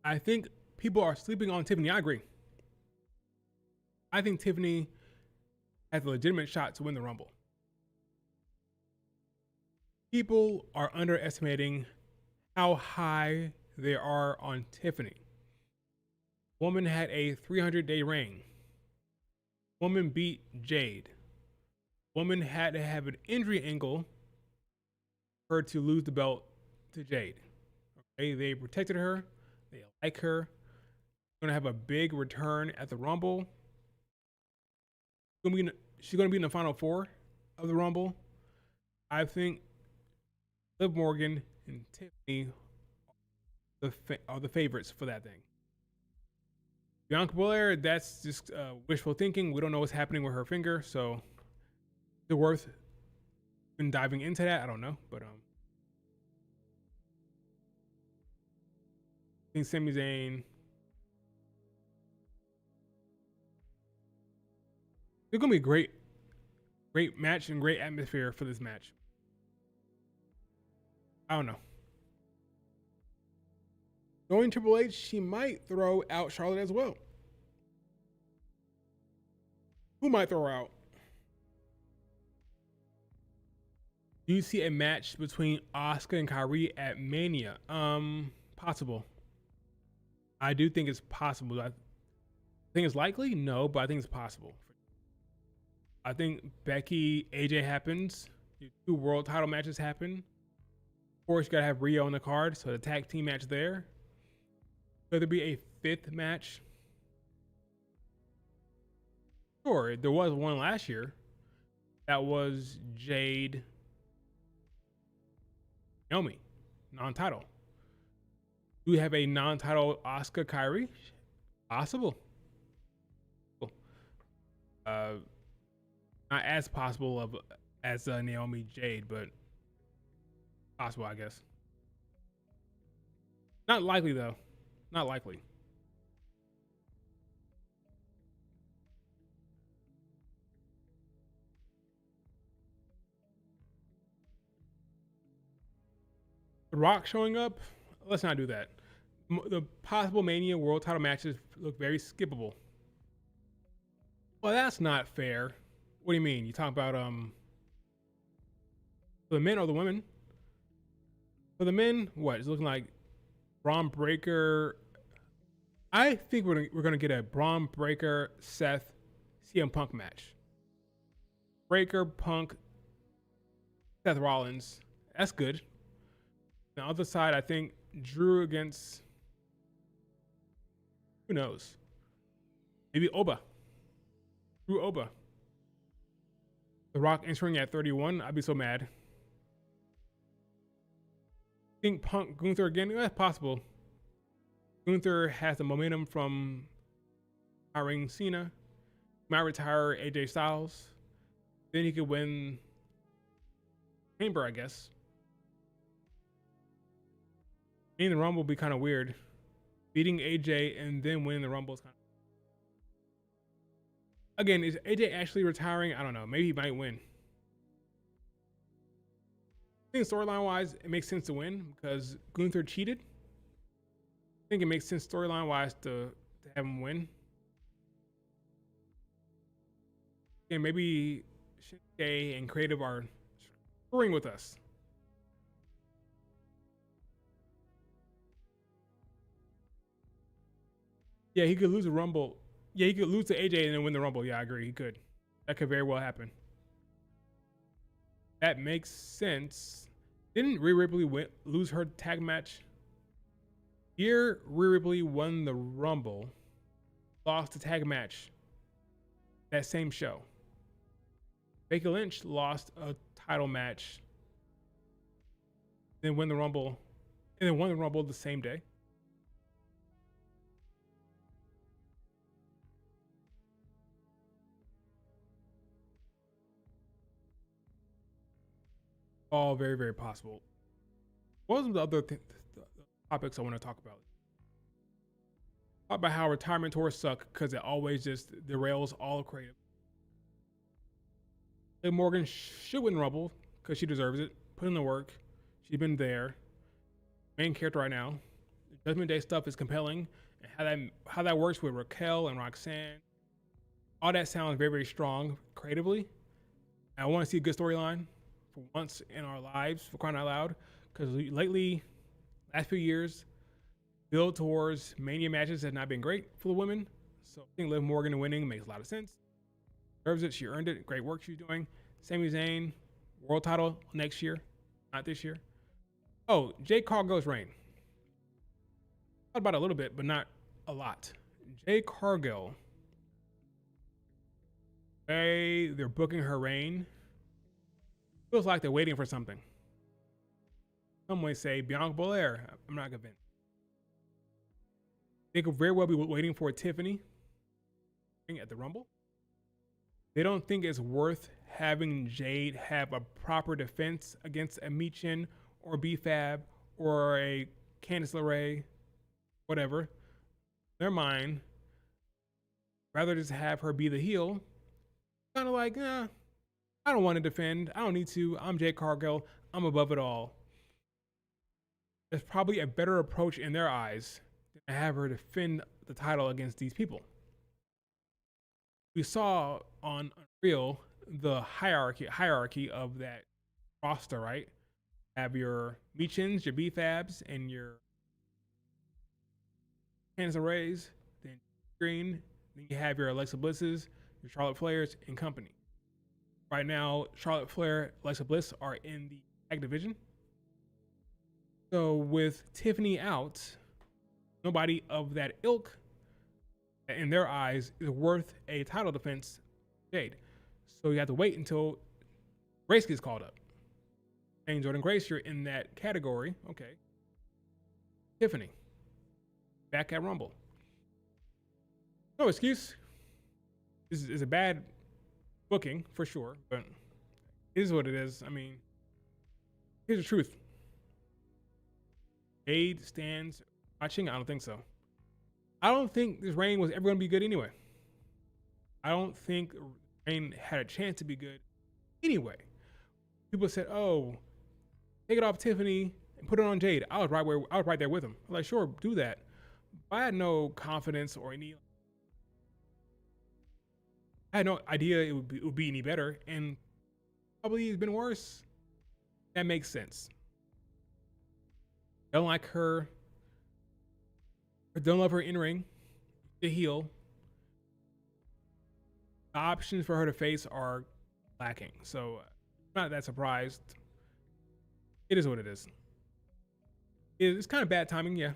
I think people are sleeping on Tiffany. I agree. I think Tiffany has a legitimate shot to win the Rumble. People are underestimating how high they are on Tiffany. Woman had a 300-day reign. Woman beat Jade. Woman had to have an injury angle for her to lose the belt to Jade. Okay, they protected her. They like her. Gonna have a big return at the Rumble. She's gonna be in the final four of the Rumble. I think Liv Morgan and Tiffany are the favorites for that thing. Bianca Belair, that's just wishful thinking. We don't know what's happening with her finger, so is it worth diving into that? I don't know, but I think Sami Zayn. It's gonna be a great match and great atmosphere for this match. I don't know. Knowing Triple H, she might throw out Charlotte as well. Who might throw her out? Do you see a match between Asuka and Kairi at Mania? Possible. I do think it's possible. I think it's likely? No, but I think it's possible. I think Becky, AJ happens. Two world title matches happen. Of course, you gotta have Rio on the card, so the tag team match there. Could there be a fifth match? Sure, there was one last year. That was Jade, Naomi, non-title. Do we have a non-title Asuka Kairi? Possible. Not as possible as Naomi Jade, but possible, I guess. Not likely though. Not likely. The Rock showing up? Let's not do that. The possible Mania World Title matches look very skippable. Well, that's not fair. What do you mean? You talk about the men or the women? For the men, what? It's looking like Braun Breaker. I think we're gonna get a Braun Breaker Seth CM Punk match. Breaker, Punk, Seth Rollins. That's good. The other side, I think Drew against, who knows? Maybe Oba. Drew Oba. The Rock entering at 31. I'd be so mad. Think Punk Gunther again? That's possible. Gunther has the momentum from hiring Cena. Might retire AJ Styles. Then he could win Chamber, I guess. Winning the Rumble would be kind of weird. Beating AJ and then winning the Rumble is kind of. Again, is AJ actually retiring? I don't know. Maybe he might win. I think storyline wise, it makes sense to win because Gunther cheated. I think it makes sense storyline wise to have him win. And maybe Shinsuke and creative are screwing with us. Yeah, he could lose a Rumble. Yeah, he could lose to AJ and then win the Rumble. Yeah, I agree. He could. That could very well happen. That makes sense. Didn't Rhea Ripley lose her tag match? Here, Rhea Ripley won the Rumble, lost the tag match that same show. Becky Lynch lost a title match, then won the Rumble, and then won the Rumble the same day. All very, very possible. What are the other topics I want to talk about? Talk about how retirement tours suck because it always just derails all creative. Liv Morgan should win Rumble because she deserves it. Put in the work. She's been there. Main character right now. The Judgment Day stuff is compelling. And how that works with Raquel and Roxanne. All that sounds very, very strong creatively. And I want to see a good storyline for once in our lives, for crying out loud. Because lately, last few years, build towards Mania matches has not been great for the women. So I think Liv Morgan winning makes a lot of sense. Deserves it. She earned it. Great work she's doing. Sami Zayn, world title next year, not this year. Oh, Jade Cargill's reign. Thought about it a little bit, but not a lot. Jade Cargill. They're booking her reign. Feels like they're waiting for something. Some may say Bianca Belair. I'm not convinced. They could very well be waiting for Tiffany at the Rumble. They don't think it's worth having Jade have a proper defense against a Michin or B-Fab or a Candice LeRae, whatever. In their mind, rather just have her be the heel. Kind of like, I don't want to defend. I don't need to. I'm Jade Cargill. I'm above it all. There's probably a better approach in their eyes than to have her defend the title against these people. We saw on Unreal the hierarchy of that roster, right? Have your Michins, your B-Fabs, and your Candice LeRae's, then Green, then you have your Alexa Blisses, your Charlotte Flairs, and company. Right now, Charlotte Flair, Alexa Bliss are in the tag division. So with Tiffany out, nobody of that ilk, in their eyes, is worth a title defense. Jade. So you have to wait until Grace gets called up. And Jordan Grace, you're in that category. Okay. Tiffany. Back at Rumble. No excuse. This is a bad booking for sure, but it is what it is. I mean, here's the truth. Jade stands watching? I don't think so. I don't think this reign was ever going to be good anyway. I don't think reign had a chance to be good anyway. People said, "Oh, take it off Tiffany and put it on Jade." I was right there with them. I was like, "Sure, do that." But I had no confidence or I had no idea it would be any better, and probably it's been worse. That makes sense. Don't like her. Don't love her in ring. The heel. The options for her to face are lacking. So I'm not that surprised. It is what it is. It's kind of bad timing, yeah.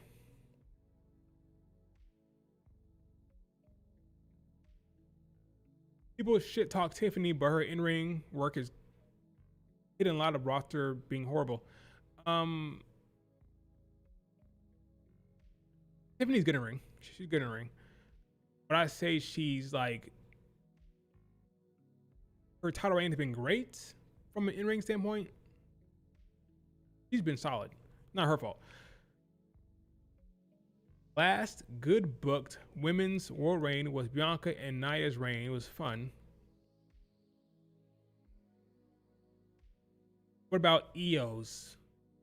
People shit talk Tiffany, but her in ring work is hitting a lot of roster being horrible. Tiffany's good in ring. She's good in ring. But I say she's like her title reign has been great from an in-ring standpoint. She's been solid. Not her fault. Last good booked women's world reign was Bianca and Nia's reign. It was fun. What about Io's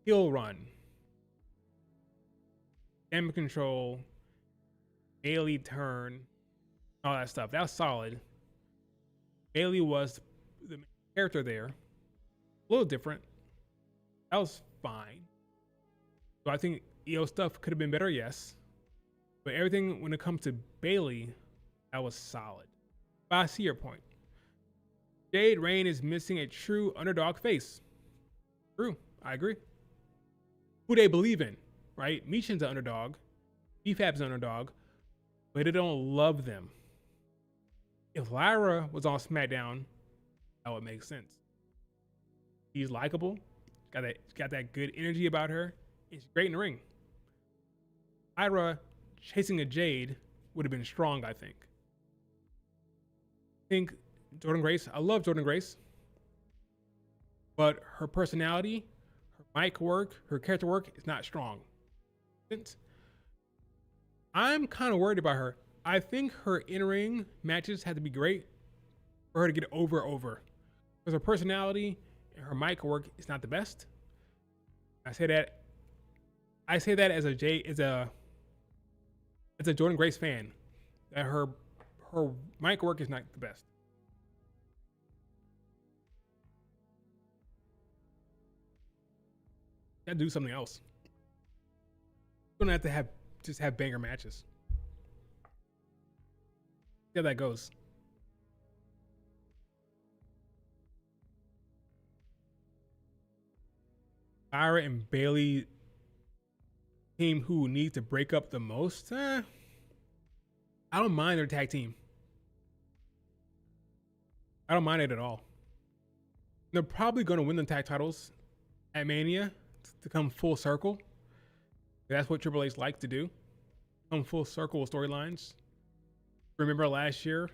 heel run? Damage control, Bailey turn, all that stuff. That was solid. Bailey was the main character there. A little different. That was fine. So I think Io stuff could have been better, yes. But everything when it comes to Bailey, that was solid. But I see your point. Jade Rain is missing a true underdog face. True, I agree. Who they believe in, right? Michin's an underdog. BFAB's an underdog. But they don't love them. If Lyra was on SmackDown, that would make sense. She's likable. Got that good energy about her. It's great in the ring. Lyra chasing a Jade would have been strong, I think. I think Jordynne Grace, I love Jordynne Grace. But her personality, her mic work, her character work is not strong. I'm kind of worried about her. I think her in-ring matches have to be great for her to get over. Because her personality and her mic work is not the best. I say that as a Jordynne Grace fan, that her mic work is not the best. Gotta do something else. You don't have to just have banger matches. See how that goes. Lyra and Bailey team who need to break up the most. I don't mind their tag team. I don't mind it at all. They're probably going to win the tag titles at Mania to come full circle. That's what Triple H likes to do. Come full circle with storylines. Remember last year, it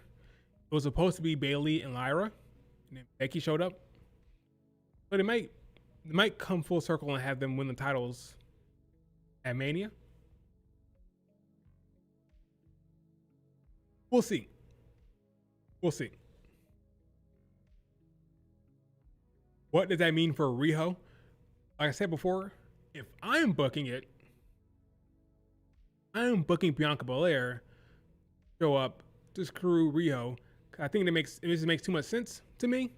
was supposed to be Bailey and Lyra, and then Becky showed up. But they might come full circle and have them win the titles at Mania. We'll see. What does that mean for Riho? Like I said before, if I'm booking it, I'm booking Bianca Belair show up to screw Riho. I think it makes too much sense to me.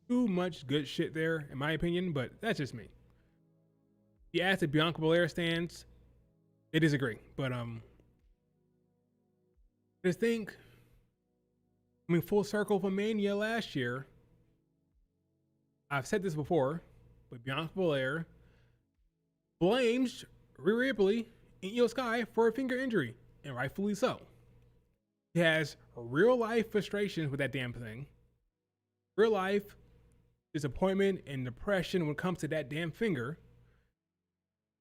Too much good shit there, in my opinion, but that's just me. You ask the Bianca Belair stands, they disagree. But I just think, full circle for Mania last year. I've said this before, but Bianca Belair blames Rhea Ripley and Io Sky for a finger injury, and rightfully so. She has real life frustrations with that damn thing. Real life disappointment and depression when it comes to that damn finger.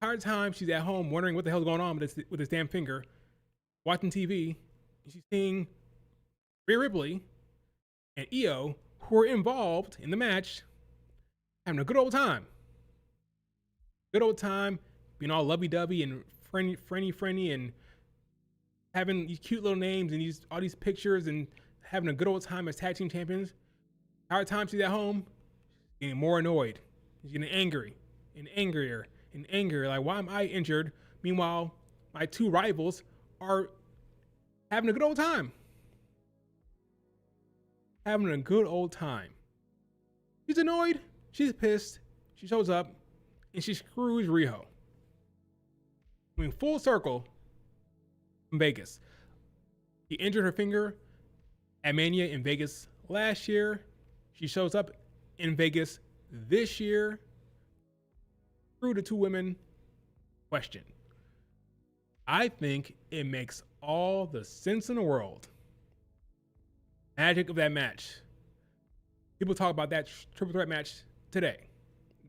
Entire time she's at home wondering what the hell's going on with this damn finger, watching TV, and she's seeing Rhea Ripley and Io, who are involved in the match, having a good old time. Good old time, being all lovey-dovey and friendly, and having these cute little names and all these pictures and having a good old time as tag team champions. Entire time she's at home, getting more annoyed. She's getting angry and angrier and angrier. Like, why am I injured? Meanwhile, my two rivals are having a good old time. Having a good old time. She's annoyed. She's pissed. She shows up and she screws Riho. Full circle from Vegas. She injured her finger at Mania in Vegas last year. She shows up in Vegas this year. Through the two women. Question. I think it makes all the sense in the world. Magic of that match. People talk about that triple threat match today.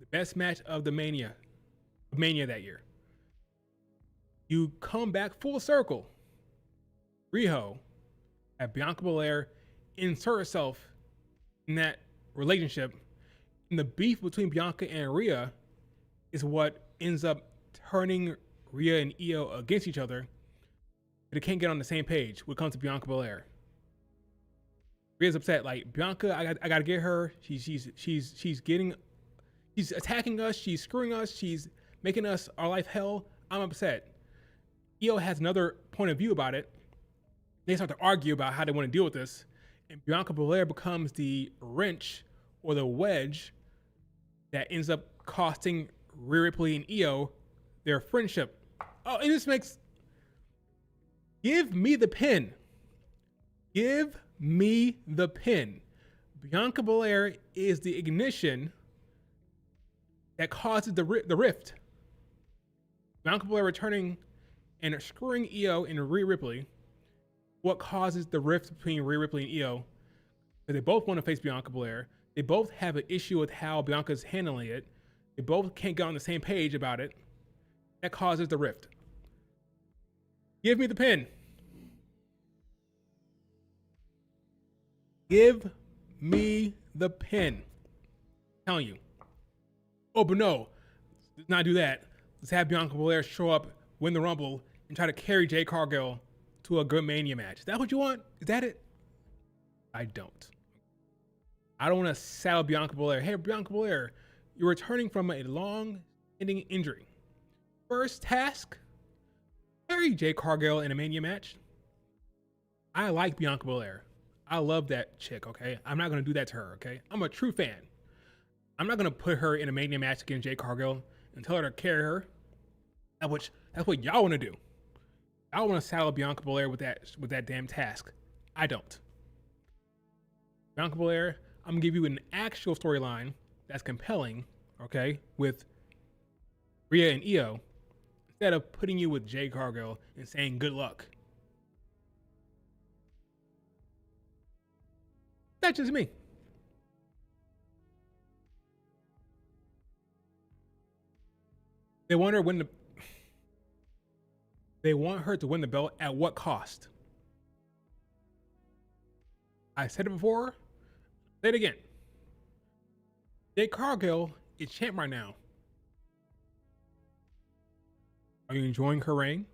The best match of the Mania that year. You come back full circle. Riho at Bianca Belair insert herself in that relationship. And the beef between Bianca and Rhea is what ends up turning Rhea and Io against each other. They can't get on the same page when it comes to Bianca Belair. Rhea's upset, like, Bianca, I gotta get her. She's attacking us. She's screwing us. She's making us our life hell. I'm upset. Io has another point of view about it. They start to argue about how they want to deal with this, and Bianca Belair becomes the wrench or the wedge that ends up costing Rhea Ripley and Io their friendship. Oh, and this makes... Give me the pin. Give me the pin. Bianca Belair is the ignition that causes the rift. Bianca Belair returning and screwing Io and Rhea Ripley, what causes the rift between Rhea Ripley and Io? Because they both want to face Bianca Belair. They both have an issue with how Bianca's handling it. They both can't get on the same page about it. That causes the rift. Give me the pin. Give me the pin. I'm telling you. Oh, but no. Let's not do that. Let's have Bianca Belair show up, win the Rumble, and try to carry Jade Cargill to a good Mania match. Is that what you want? Is that it? I don't. I don't want to saddle Bianca Belair. Hey, Bianca Belair, you're returning from a long-ending injury. First task, carry Jade Cargill in a Mania match. I like Bianca Belair. I love that chick, okay? I'm not going to do that to her, okay? I'm a true fan. I'm not going to put her in a Mania match against Jade Cargill and tell her to carry her. That's what y'all want to do. Y'all want to saddle Bianca Belair with that damn task. I don't. Bianca Belair, I'm going to give you an actual storyline that's compelling, okay, with Rhea and Io, instead of putting you with Jade Cargill and saying good luck. That's just me. They want her to win the belt at what cost? I said it before, say it again. Jade Cargill is champ right now. Are you enjoying her reign?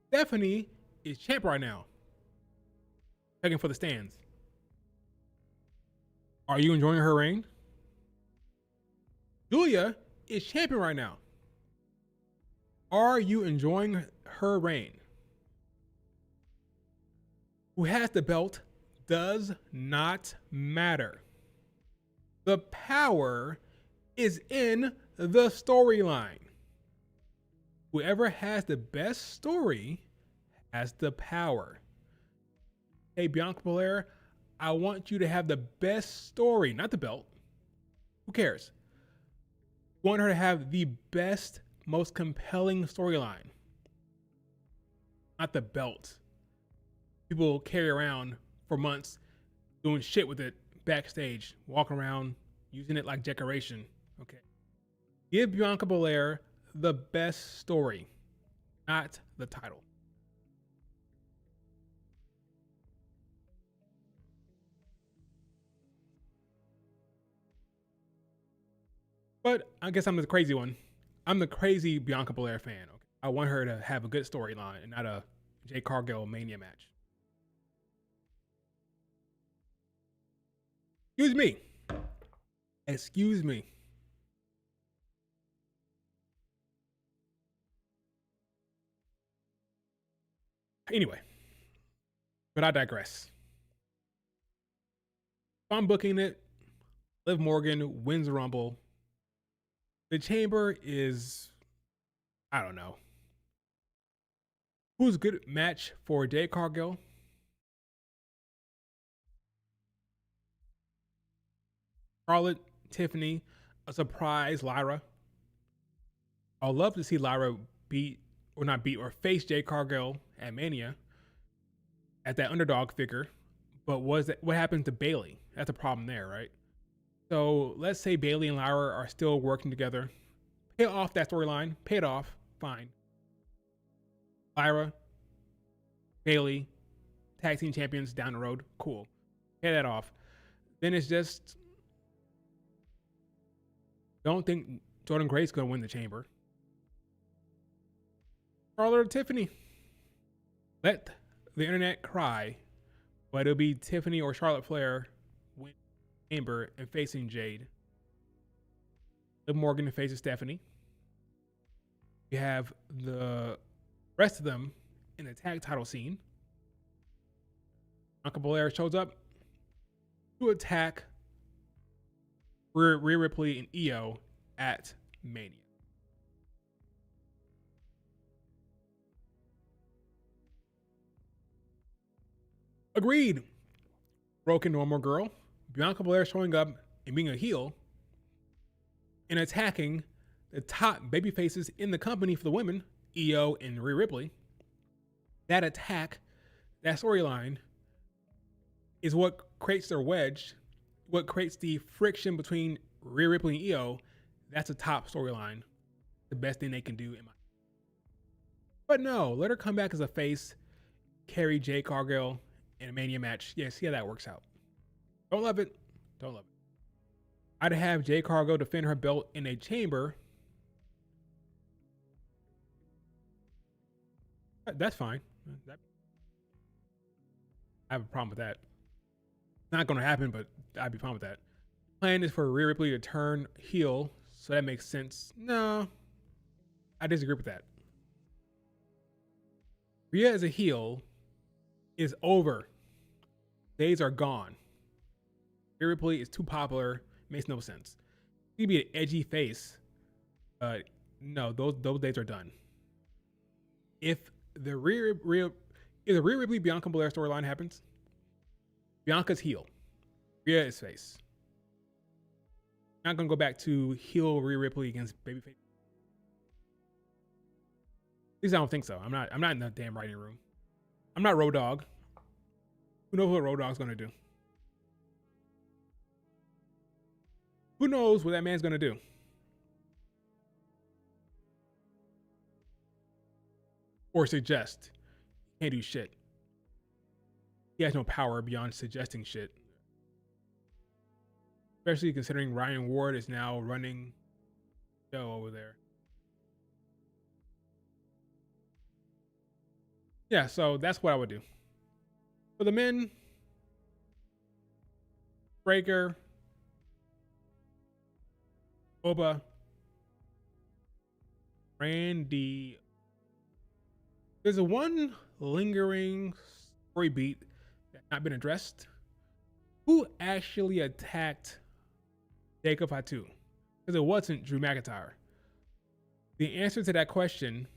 Stephanie is champ right now. Checking for the stands. Are you enjoying her reign? Julia is champion right now. Are you enjoying her reign? Who has the belt does not matter. The power is in the storyline. Whoever has the best story has the power. Hey, Bianca Belair, I want you to have the best story, not the belt. Who cares? I want her to have the best, most compelling storyline, not the belt. People carry around for months doing shit with it backstage, walking around, using it like decoration. Okay. Give Bianca Belair the best story, not the title. But I guess I'm the crazy one. I'm the crazy Bianca Belair fan. Okay? I want her to have a good storyline and not a Jade Cargill Mania match. Excuse me. Excuse me. Anyway, but I digress. If I'm booking it, Liv Morgan wins the Rumble. The Chamber is, I don't know. Who's a good match for Jade Cargill? Charlotte, Tiffany, a surprise Lyra. I'd love to see Lyra face Jade Cargill at Mania at that underdog figure. But what happened to Bayley? That's a problem there, right? So let's say Bayley and Lyra are still working together. Pay off that storyline. Pay it off. Fine. Lyra, Bayley, tag team champions down the road. Cool. Head that off. Then it's just don't think Jordan Grace's gonna win the chamber. Charlotte or Tiffany. Let the internet cry, but it'll be Tiffany or Charlotte Flair win the chamber and facing Jade. Liv Morgan faces Stephanie. You have the rest of them in the tag title scene. Bianca Belair shows up to attack Rhea Ripley and Io at Mania. Agreed. Broken Normal Girl. Bianca Belair showing up and being a heel and attacking the top baby faces in the company for the women, Io and Rhea Ripley. That attack, that storyline, is what creates their wedge, what creates the friction between Rhea Ripley and Io. That's a top storyline. The best thing they can do in my. But no, let her come back as a face, carry Jade Cargill in a Mania match. Yeah, see how that works out. Don't love it. Don't love it. I'd have Jade Cargill defend her belt in a chamber. That's fine. I have a problem with that. Not going to happen, but I'd be fine with that. Plan is for Rhea Ripley to turn heel, so that makes sense. No, I disagree with that. Rhea as a heel is over. Days are gone. Rhea Ripley is too popular. Makes no sense. She'd be an edgy face. No, those days are done. If the Rhea Ripley Bianca Belair storyline happens, Bianca's heel, Rhea is face. Not gonna go back to heel Rhea Ripley against babyface. At least I don't think so. I'm not in the damn writing room. I'm not Road Dogg. Who knows what Road Dogg's gonna do? Who knows what that man's gonna do? Or suggest. He can't do shit. He has no power beyond suggesting shit. Especially considering Ryan Ward is now running the show over there. Yeah, so that's what I would do. For the men, Breaker, Oba, Randy. There's a one lingering story beat that's not been addressed. Who actually attacked Jacob Fatu? Because it wasn't Drew McIntyre. The answer to that question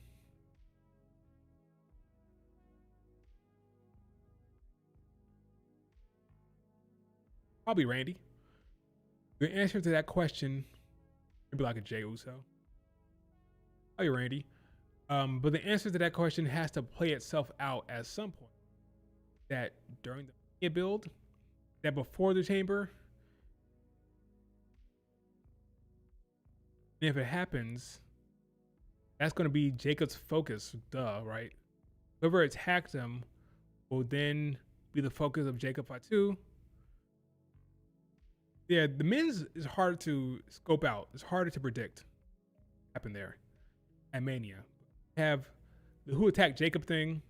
probably Randy. The answer to that question would be like a Jey Uso. Probably Randy. But the answer to that question has to play itself out at some point. That during the build, that before the chamber, and if it happens, that's going to be Jacob's focus, right? Whoever attacked him will then be the focus of Jacob Fatu. Yeah, the men's is hard to scope out. It's harder to predict what happened there at Mania. Have the who attacked Jacob thing,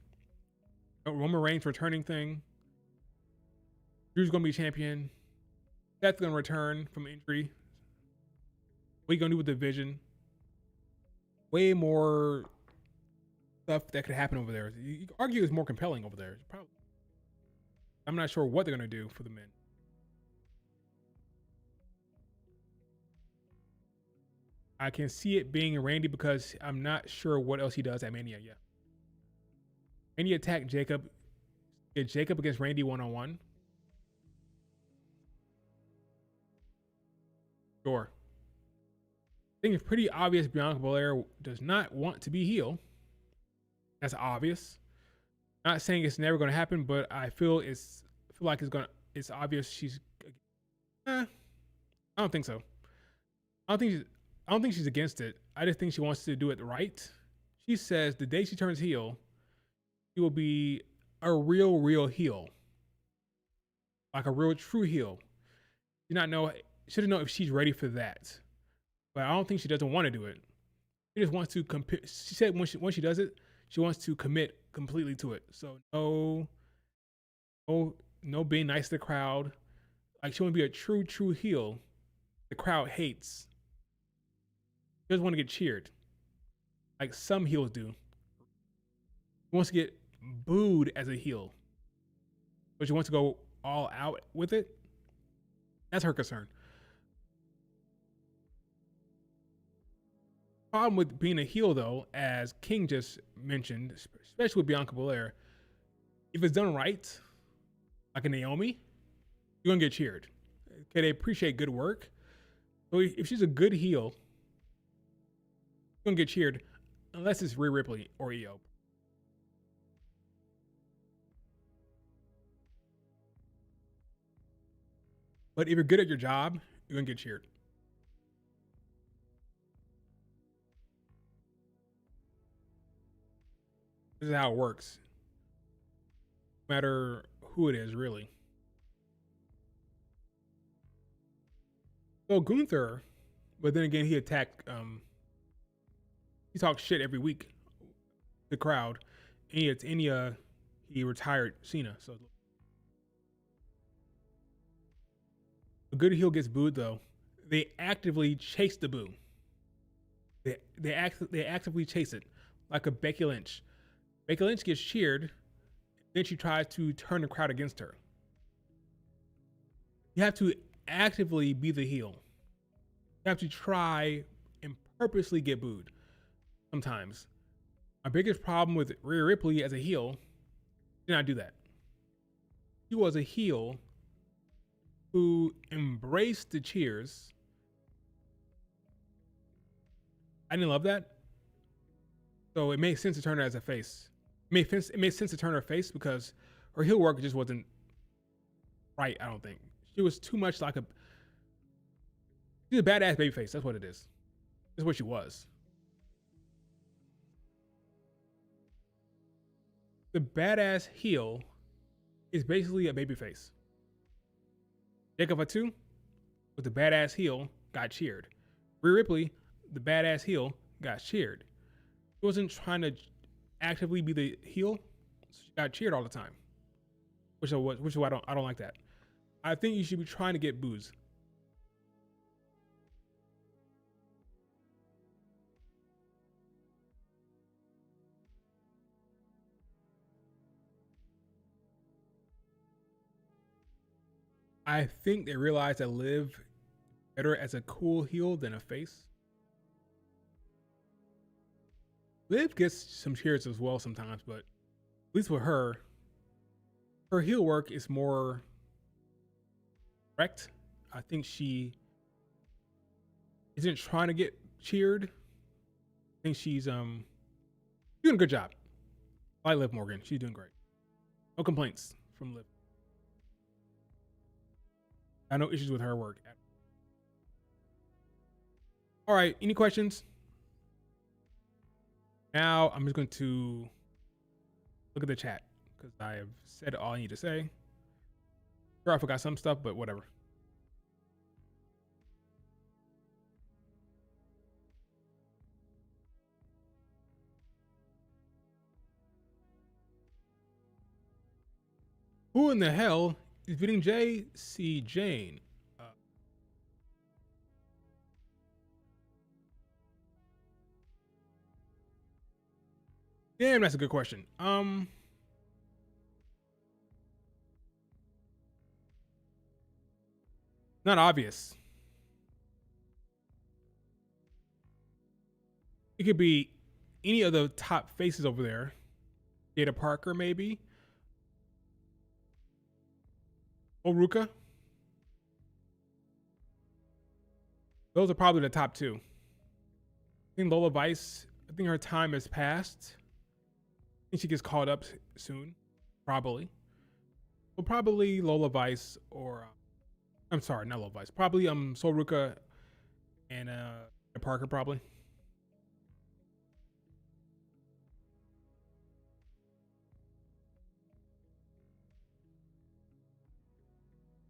Roman Reigns returning thing. Drew's gonna be champion. Seth's gonna return from injury. What are you gonna do with the division? Way more stuff that could happen over there. You could argue it's more compelling over there. Probably. I'm not sure what they're gonna do for the men. I can see it being Randy because I'm not sure what else he does at Mania yet. Randy attacked Jacob. Get Jacob against Randy one-on-one. Sure. I think it's pretty obvious Bianca Belair does not want to be heel. That's obvious. Not saying it's never going to happen, but I feel like it's obvious she's. I don't think so. I don't think she's against it. I just think she wants to do it right. She says the day she turns heel, she will be a real heel. like a real true heel. You not know, shouldn't know if she's ready for that. But I don't think she doesn't want to do it. She just wants to compare. She said once she does it, she wants to commit completely to it. So no being nice to the crowd. Like she want to be a true heel. The crowd hates. She doesn't want to get cheered, like some heels do. She wants to get booed as a heel, but she wants to go all out with it. That's her concern. Problem with being a heel, though, as King just mentioned, especially with Bianca Belair, if it's done right, like a Naomi, you're gonna get cheered. Okay, they appreciate good work. So if she's a good heel, you're gonna get cheered, unless it's Rhea Ripley or Io. But if you're good at your job, you're gonna get cheered. This is how it works. No matter who it is, really. So Gunther, but then again, he attacked. He talks shit every week. The crowd, and he retired Cena. So a good heel gets booed though. They actively chase the boo. They actively chase it, like a Becky Lynch. Becky Lynch gets cheered, then she tries to turn the crowd against her. You have to actively be the heel. You have to try and purposely get booed. Sometimes, my biggest problem with Rhea Ripley as a heel did not do that. She was a heel who embraced the cheers. I didn't love that. So it made sense to turn her as a face. It made sense to turn her face because her heel work just wasn't right, I don't think. She was too much like she's a badass babyface. That's what it is. That's what she was. The badass heel is basically a babyface. Jacob Fatu was the badass heel, got cheered. Rhea Ripley, the badass heel, got cheered. She wasn't trying to actively be the heel. She got cheered all the time, which is why I don't like that. I think you should be trying to get boos. I think they realized that Liv better as a cool heel than a face. Liv gets some cheers as well sometimes, but at least with her heel work is more correct. I think she isn't trying to get cheered. I think she's doing a good job. I like Liv Morgan. She's doing great. No complaints from Liv. I have no issues with her work. All right, any questions? Now I'm just going to look at the chat because I have said all I need to say. Sure, I forgot some stuff, but whatever. Who in the hell is beating J.C. Jane? Damn, that's a good question. Not obvious. It could be any of the top faces over there. Jada Parker, maybe. Oruka. Those are probably the top two. I think Lola Vice, I think her time has passed. I think she gets called up soon. Probably. Well, probably Lola Vice or... I'm sorry, not Lola Vice. Probably Soruka and Parker, probably.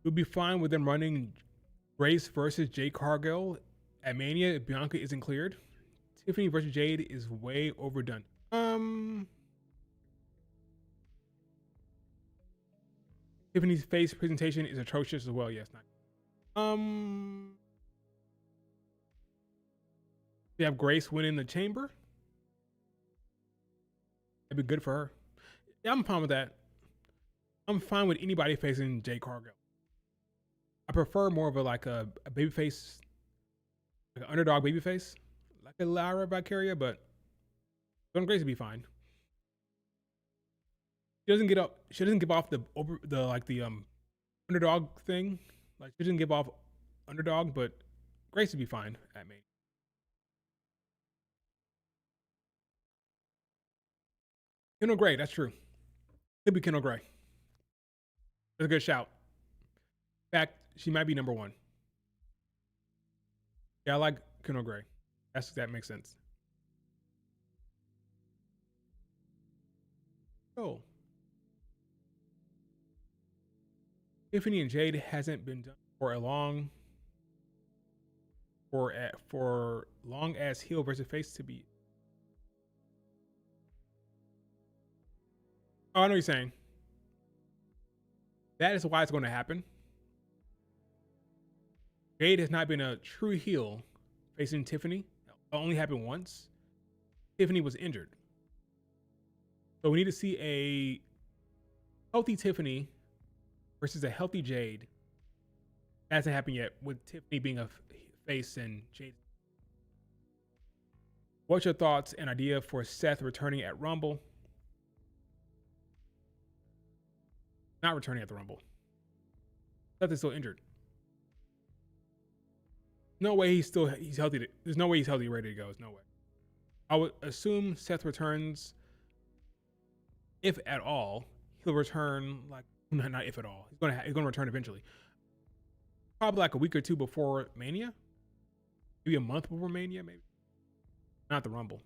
We'll be fine with them running Grace versus Jade Cargill at Mania if Bianca isn't cleared. Tiffany versus Jade is way overdone. Tiffany's face presentation is atrocious as well. Yes, not. We have Grace winning the chamber. That'd be good for her. Yeah, I'm fine with that. I'm fine with anybody facing Jade Cargill. I prefer more of a baby face, like an underdog baby face, like a Lyra Valkyria, but Jordan Grace would be fine. She doesn't get up. She doesn't give off the underdog thing. Like she doesn't give off underdog, but Grace would be fine at me. Kendall Gray, that's true. Could be Kendall Gray. That's a good shout. In fact, she might be number one. Yeah, I like Kendall Gray. That makes sense. Oh. Tiffany and Jade hasn't been done for long as heel versus face to be. Oh, I know what you're saying. That is why it's going to happen. Jade has not been a true heel facing Tiffany. It only happened once. Tiffany was injured. So we need to see a healthy Tiffany versus a healthy Jade. That hasn't happened yet with Tiffany being a face and Jade. What's your thoughts and idea for Seth returning at Rumble? Not returning at the Rumble. Seth is still injured. No way he's healthy. There's no way he's healthy, ready to go. There's no way. I would assume Seth returns, if at all. He'll return not if at all. He's gonna return eventually. Probably like a week or two before Mania. Maybe a month before Mania, maybe. Not the Rumble.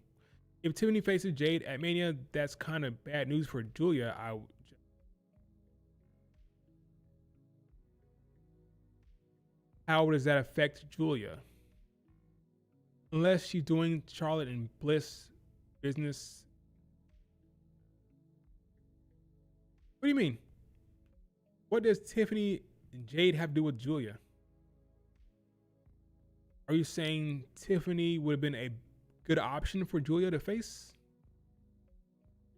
If Tiffany faces Jade at Mania, that's kind of bad news for Julia. How does that affect Julia? Unless she's doing Charlotte and Bliss business. What do you mean? What does Tiffany and Jade have to do with Julia? Are you saying Tiffany would have been a good option for Julia to face?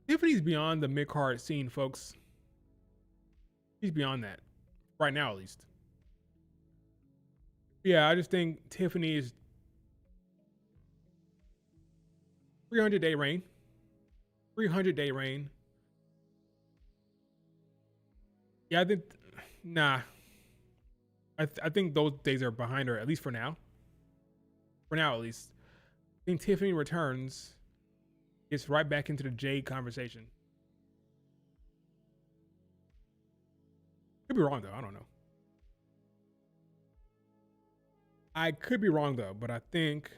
Tiffany's beyond the mid-card scene, folks. She's beyond that. Right now, at least. Yeah, I just think Tiffany is 300-day reign. 300-day reign. Yeah, I think those days are behind her, at least for now. For now, at least. I think Tiffany returns, gets right back into the Jade conversation. Could be wrong, though. I don't know. I could be wrong, though, but I think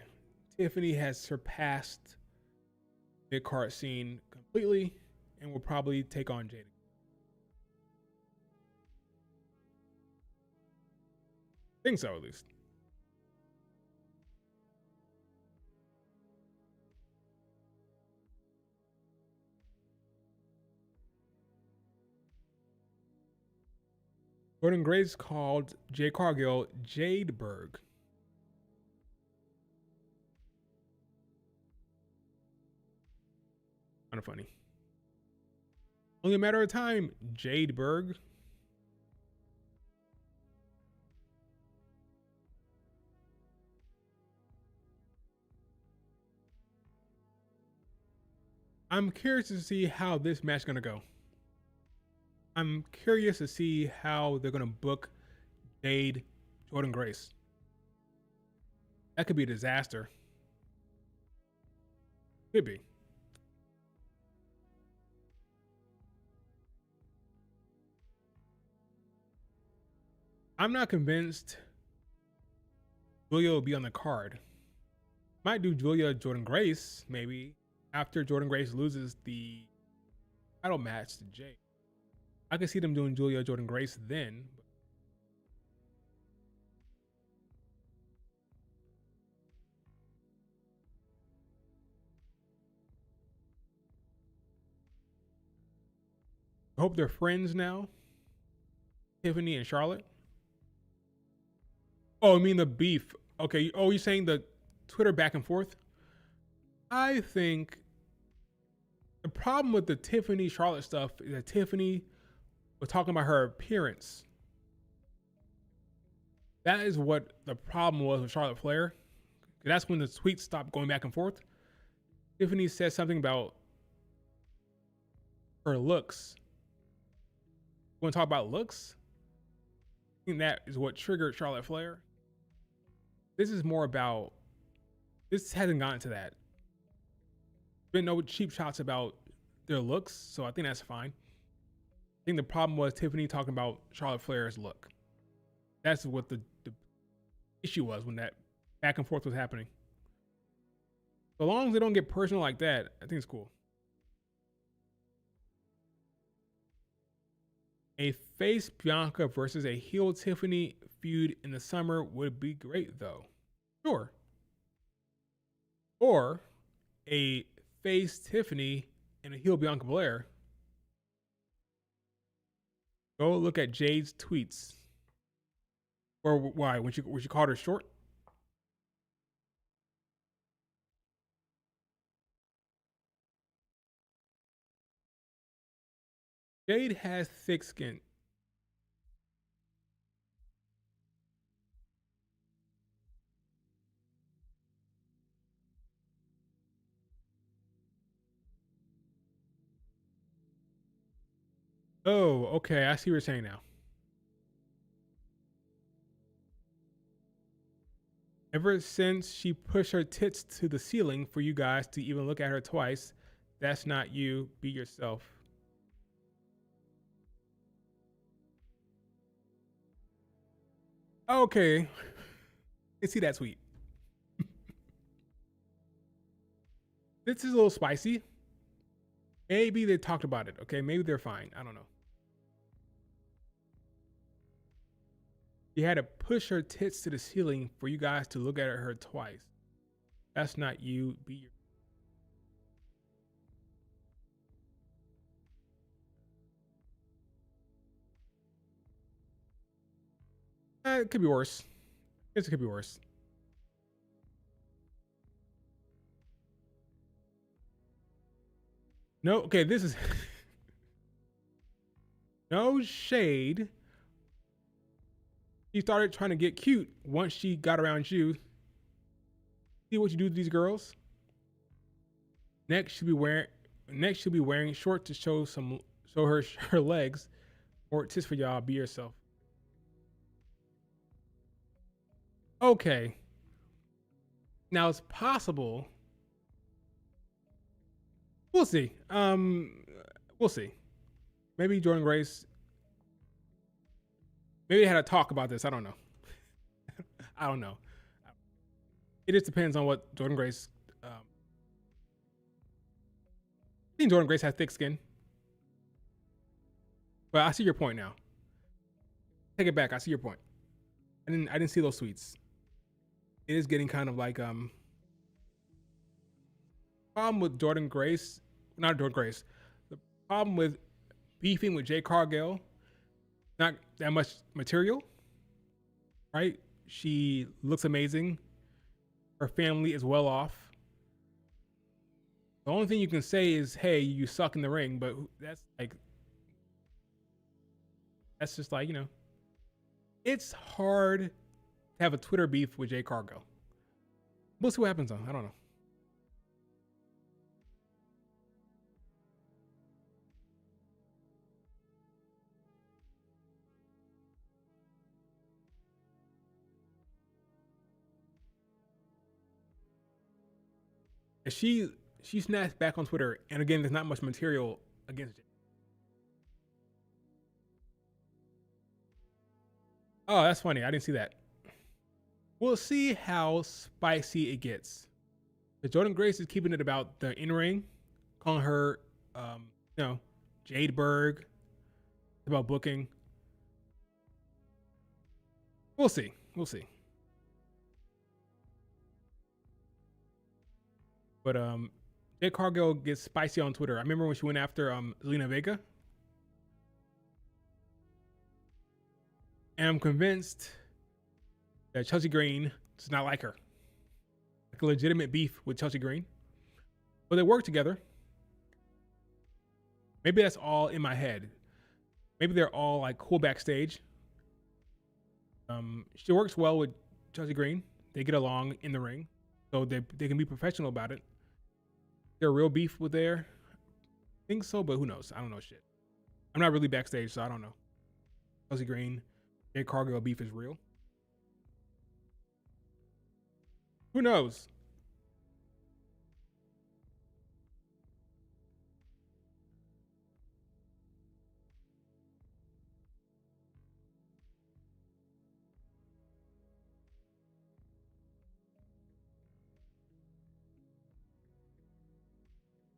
Tiffany has surpassed mid-card scene completely and will probably take on Jade. I think so, at least. Gordon Grace called Jade Cargill Jadeberg. Kind of funny. Only a matter of time, Jadeberg. I'm curious to see how this match is going to go. I'm curious to see how they're going to book Jade Jordan Grace. That could be a disaster. Could be. I'm not convinced Julia will be on the card. Might do Julia Jordan Grace, maybe, after Jordan Grace loses the title match to Jade. I could see them doing Julia Jordan Grace then. I hope they're friends now. Tiffany and Charlotte. Oh, I mean the beef. Okay. Oh, you're saying the Twitter back and forth? I think the problem with the Tiffany Charlotte stuff is that Tiffany was talking about her appearance. That is what the problem was with Charlotte Flair. That's when the tweets stopped going back and forth. Tiffany said something about her looks. You want to talk about looks? I think that is what triggered Charlotte Flair. This is more about, this hasn't gotten to that. Been no cheap shots about their looks, so I think that's fine. I think the problem was Tiffany talking about Charlotte Flair's look. That's what the issue was when that back and forth was happening. So long as they don't get personal like that, I think it's cool. A face Bianca versus a heel Tiffany feud in the summer would be great, though. Sure. Or a face Tiffany and a heel Bianca Belair. Go look at Jade's tweets. Or why? When she called her short? Jade has thick skin. Oh, okay. I see what you're saying now. Ever since she pushed her tits to the ceiling for you guys to even look at her twice, that's not you. Be yourself. Okay. I see that tweet. This is a little spicy. Maybe they talked about it. Okay. Maybe they're fine. I don't know. She had to push her tits to the ceiling for you guys to look at her twice. That's not you. Be your. It could be worse. It could be worse. No, okay, this is no shade. She started trying to get cute once she got around you. See what you do to these girls? Next she'll be wearing shorts to show her legs. Or tits for y'all. Be yourself. Okay. Now it's possible. We'll see. We'll see. Maybe Jordan Grace. Maybe they had a talk about this. I don't know. I don't know. It just depends on what Jordan Grace. I think Jordan Grace has thick skin, but I see your point now. Take it back. I see your point. I didn't see those tweets. It is getting kind of like problem with Jordan Grace, not Jordan Grace. The problem with beefing with Jay Cargill, not that much material, right? She looks amazing. Her family is well off. The only thing you can say is, "Hey, you suck in the ring," but that's just like, it's hard to have a Twitter beef with Jay Cargill. We'll see what happens though. I don't know. She snaps back on Twitter, and again, there's not much material against Jay. Oh, that's funny. I didn't see that. We'll see how spicy it gets. But Jordan Grace is keeping it about the in ring, calling her, Jade Berg, about booking. We'll see. We'll see. But Jade Cargill gets spicy on Twitter. I remember when she went after Zelina Vega. And I'm convinced that Chelsea Green does not like her. Like a legitimate beef with Chelsea Green. But they work together. Maybe that's all in my head. Maybe they're all like cool backstage. She works well with Chelsea Green. They get along in the ring. So they can be professional about it. They're real beef with there. I think so, but who knows? I don't know shit. I'm not really backstage, so I don't know. Chelsea Green, Jade Cargill beef is real. Who knows?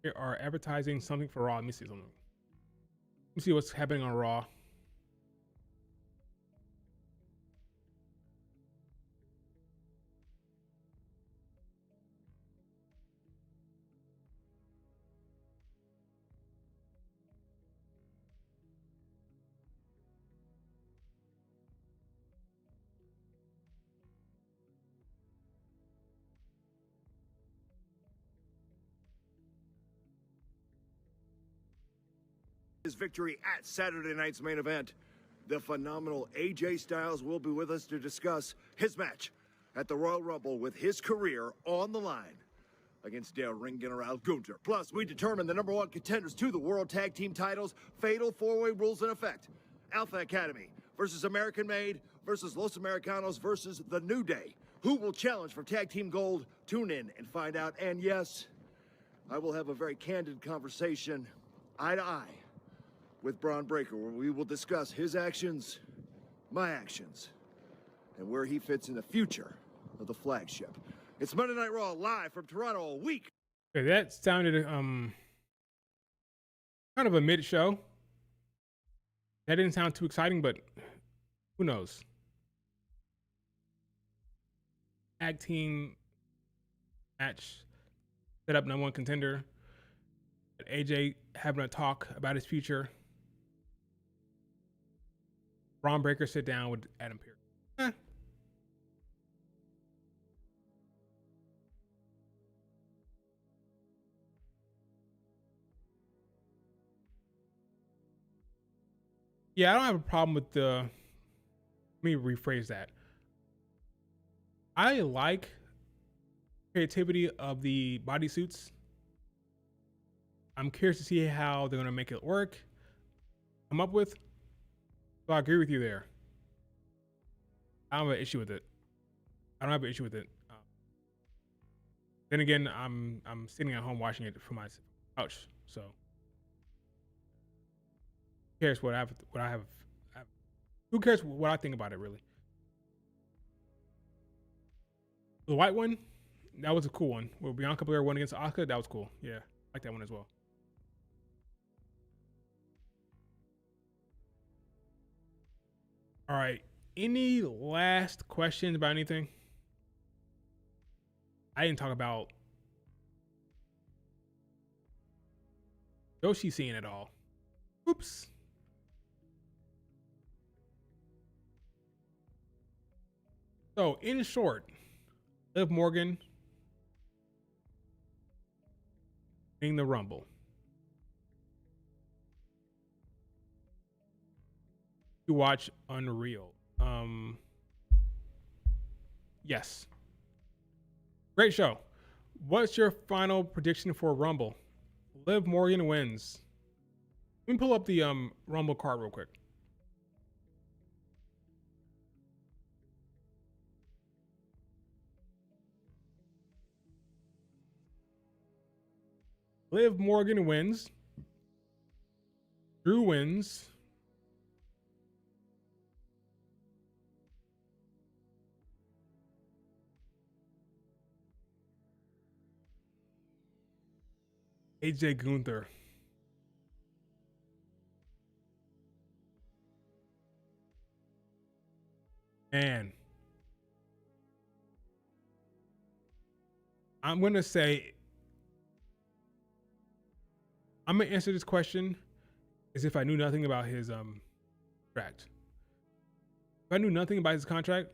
They are advertising something for Raw. Let me see something. Let me see what's happening on Raw. His victory at Saturday night's main event. The phenomenal AJ Styles will be with us to discuss his match at the Royal Rumble with his career on the line against Der Ring General Gunther. Plus, we determine the #1 contenders to the World Tag Team titles. Fatal 4-way rules in effect. Alpha Academy versus American Made versus Los Americanos versus The New Day. Who will challenge for Tag Team Gold? Tune in and find out. And yes, I will have a very candid conversation, eye to eye, with Braun Breaker, where we will discuss his actions, my actions, and where he fits in the future of the flagship. It's Monday Night Raw live from Toronto all week. Okay, that sounded kind of a mid-show. That didn't sound too exciting, but who knows? Tag team match set up #1 contender. AJ having a talk about his future. Braun Breaker sit down with Adam Pearce. Yeah, I don't have a problem with the. Let me rephrase that. I like creativity of the bodysuits. I'm curious to see how they're gonna make it work. Come up with. So I agree with you there. I don't have an issue with it. I don't have an issue with it. Then again, I'm sitting at home watching it from my couch, so who cares what I have? Who cares what I think about it really? The white one, that was a cool one. Where Bianca Belair won against Asuka, that was cool. Yeah, I like that one as well. All right. Any last questions about anything? I didn't talk about Joshi scene at all. Oops. So, in short, Liv Morgan winning the Rumble. You watch Unreal. Yes. Great show. What's your final prediction for Rumble? Liv Morgan wins. Let me pull up the Rumble card real quick. Liv Morgan wins. Drew wins. AJ Gunther. Man. I'm going to say, I'm going to answer this question as if I knew nothing about his contract. If I knew nothing about his contract,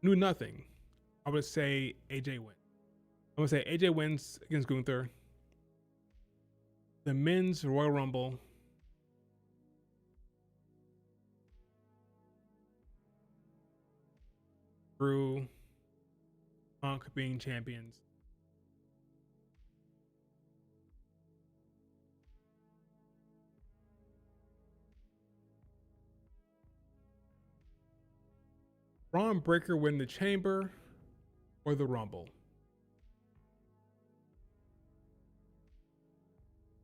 knew nothing, I would say AJ wins. I'm gonna say AJ wins against Gunther. The men's Royal Rumble. Drew, Punk being champions. Braun Breaker win the Chamber or the Rumble.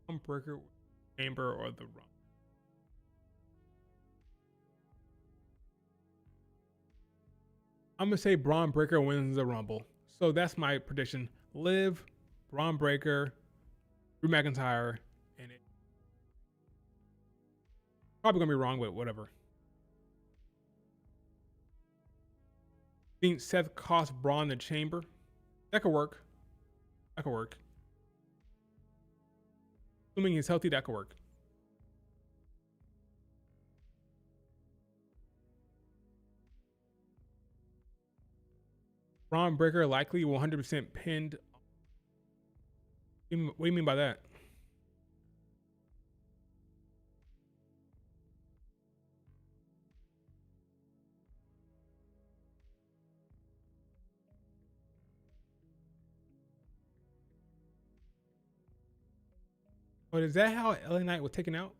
Braun Breaker, Chamber or the Rumble. I'm gonna say Braun Breaker wins the Rumble. So that's my prediction. Liv, Braun Breaker, Drew McIntyre, and it. Probably gonna be wrong, but whatever. I think Seth cost Braun the Chamber. That could work. That could work. Assuming he's healthy, that could work. Braun Breaker likely 100% pinned. What do you mean by that? But is that how LA Knight was taken out?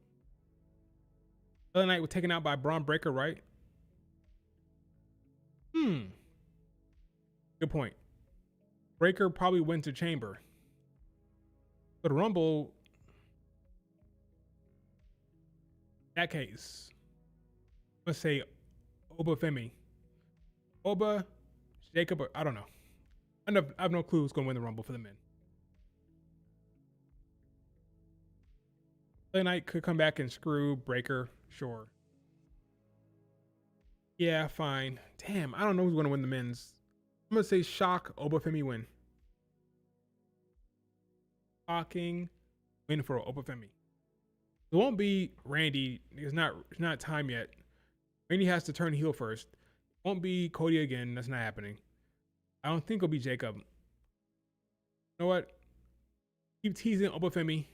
LA Knight was taken out by Braun Breaker, right? Good point. Breaker probably went to Chamber. But Rumble, that case, let's say Oba Femi. Oba, Jacob, or, I don't know. I have no clue who's going to win the Rumble for the men. LA Knight could come back and screw Breaker, sure. Yeah, fine. Damn, I don't know who's going to win the men's. I'm going to say shock, Oba Femi win. Shocking win for Oba Femi. It won't be Randy. It's not time yet. Randy has to turn heel first. It won't be Cody again. That's not happening. I don't think it'll be Jacob. You know what? Keep teasing Oba Femi.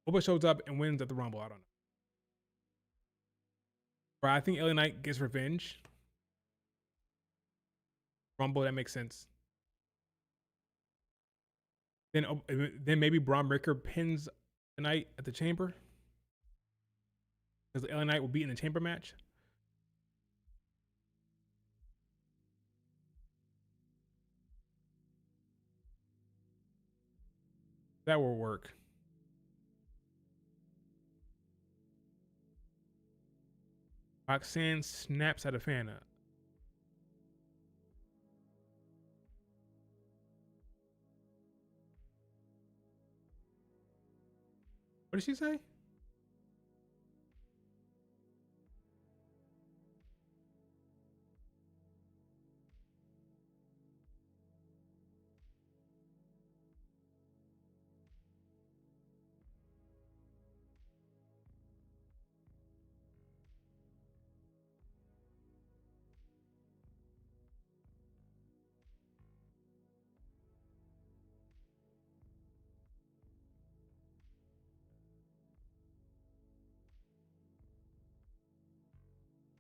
Oba shows up and wins at the Rumble. I don't know. But I think LA Knight gets revenge. Rumble, that makes sense. Then maybe Braun Breaker pins the Knight at the Chamber. Because LA Knight will be in the Chamber match. That will work. Roxanne snaps at a fan. What did she say?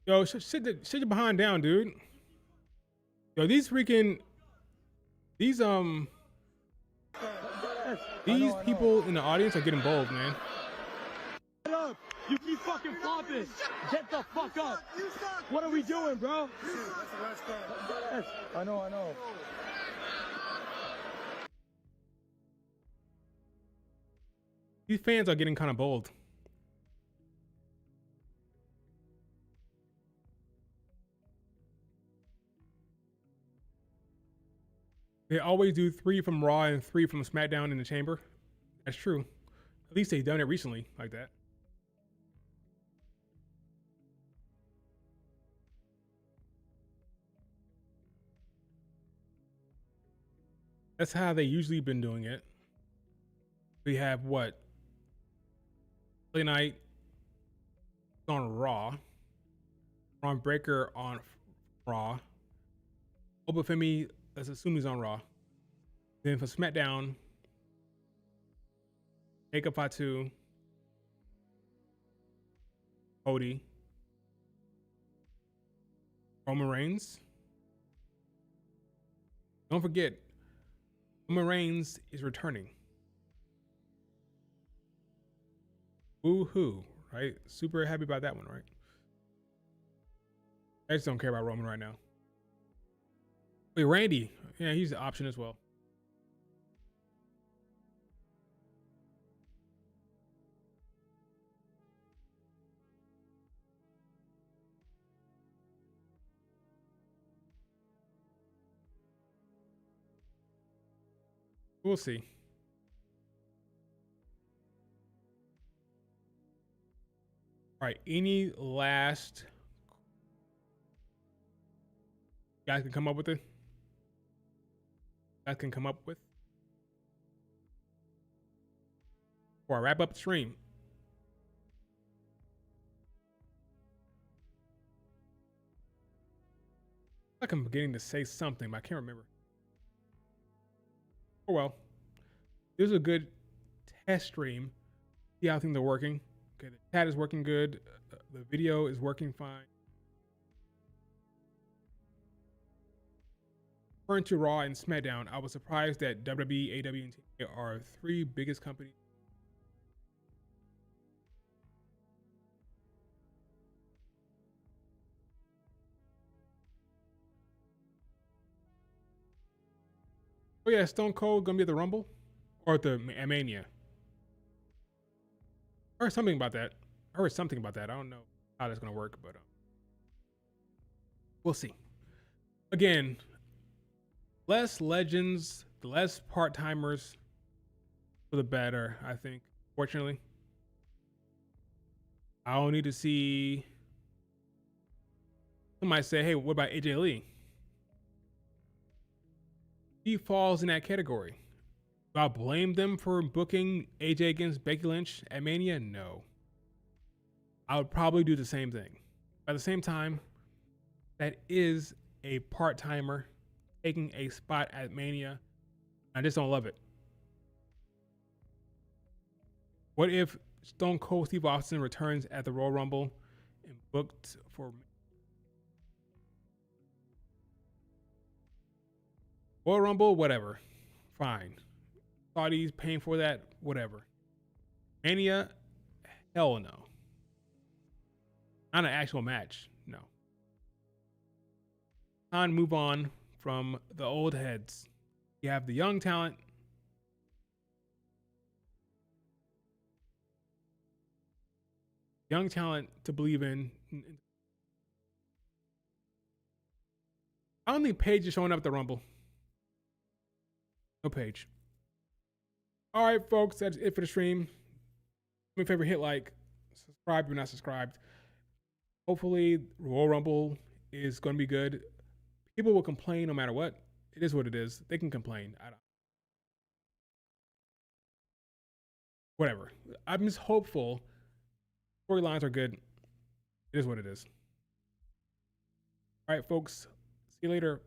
Yo, sit your behind down, dude. Yo, these people in the audience are getting bold, man. Shut up! You keep fucking flopping. Get the fuck up. What are we doing, bro? I know. These fans are getting kind of bold. They always do 3 from Raw and 3 from SmackDown in the Chamber. That's true. At least they've done it recently like that. That's how they usually been doing it. We have what? Sunday night on Raw. Braun Breaker on Raw. Obafemi, let's assume he's on Raw. Then for SmackDown, Jacob Fatu, Cody, Roman Reigns. Don't forget, Roman Reigns is returning. Woo-hoo, right? Super happy about that one, right? I just don't care about Roman right now. Wait, Randy. Yeah, he's an option as well. We'll see. All right, any last guys can come up with it? Guys can come up with? Before I wrap up the stream. Like I'm beginning to say something, but I can't remember. Oh well. This is a good test stream. See how things are working. Okay, the chat is working good. The video is working fine. Referring to Raw and SmackDown, I was surprised that WWE, AEW, and TNA are three biggest companies. Oh yeah, Stone Cold gonna be at the Rumble or at the Mania. I heard something about that. I don't know how that's gonna work, but we'll see. Again, less legends, the less part timers, for the better. I think. Fortunately, I don't need to see. Somebody say, "Hey, what about AJ Lee?" He falls in that category. Do I blame them for booking AJ against Becky Lynch at Mania? No. I would probably do the same thing. At the same time, that is a part-timer taking a spot at Mania. I just don't love it. What if Stone Cold Steve Austin returns at the Royal Rumble and booked for Royal Rumble? Whatever. Fine. Saudis paying for that? Whatever. Mania? Hell no. Not an actual match. No. Time to move on from the old heads. You have the young talent. Young talent to believe in. I don't think Paige is showing up at the Rumble. No Paige. All right, folks, that's it for the stream. Do me a favor, hit like, subscribe if you're not subscribed. Hopefully, Royal Rumble is going to be good. People will complain no matter what. It is what it is. They can complain. Whatever. I'm just hopeful. Storylines are good. It is what it is. All right, folks. See you later.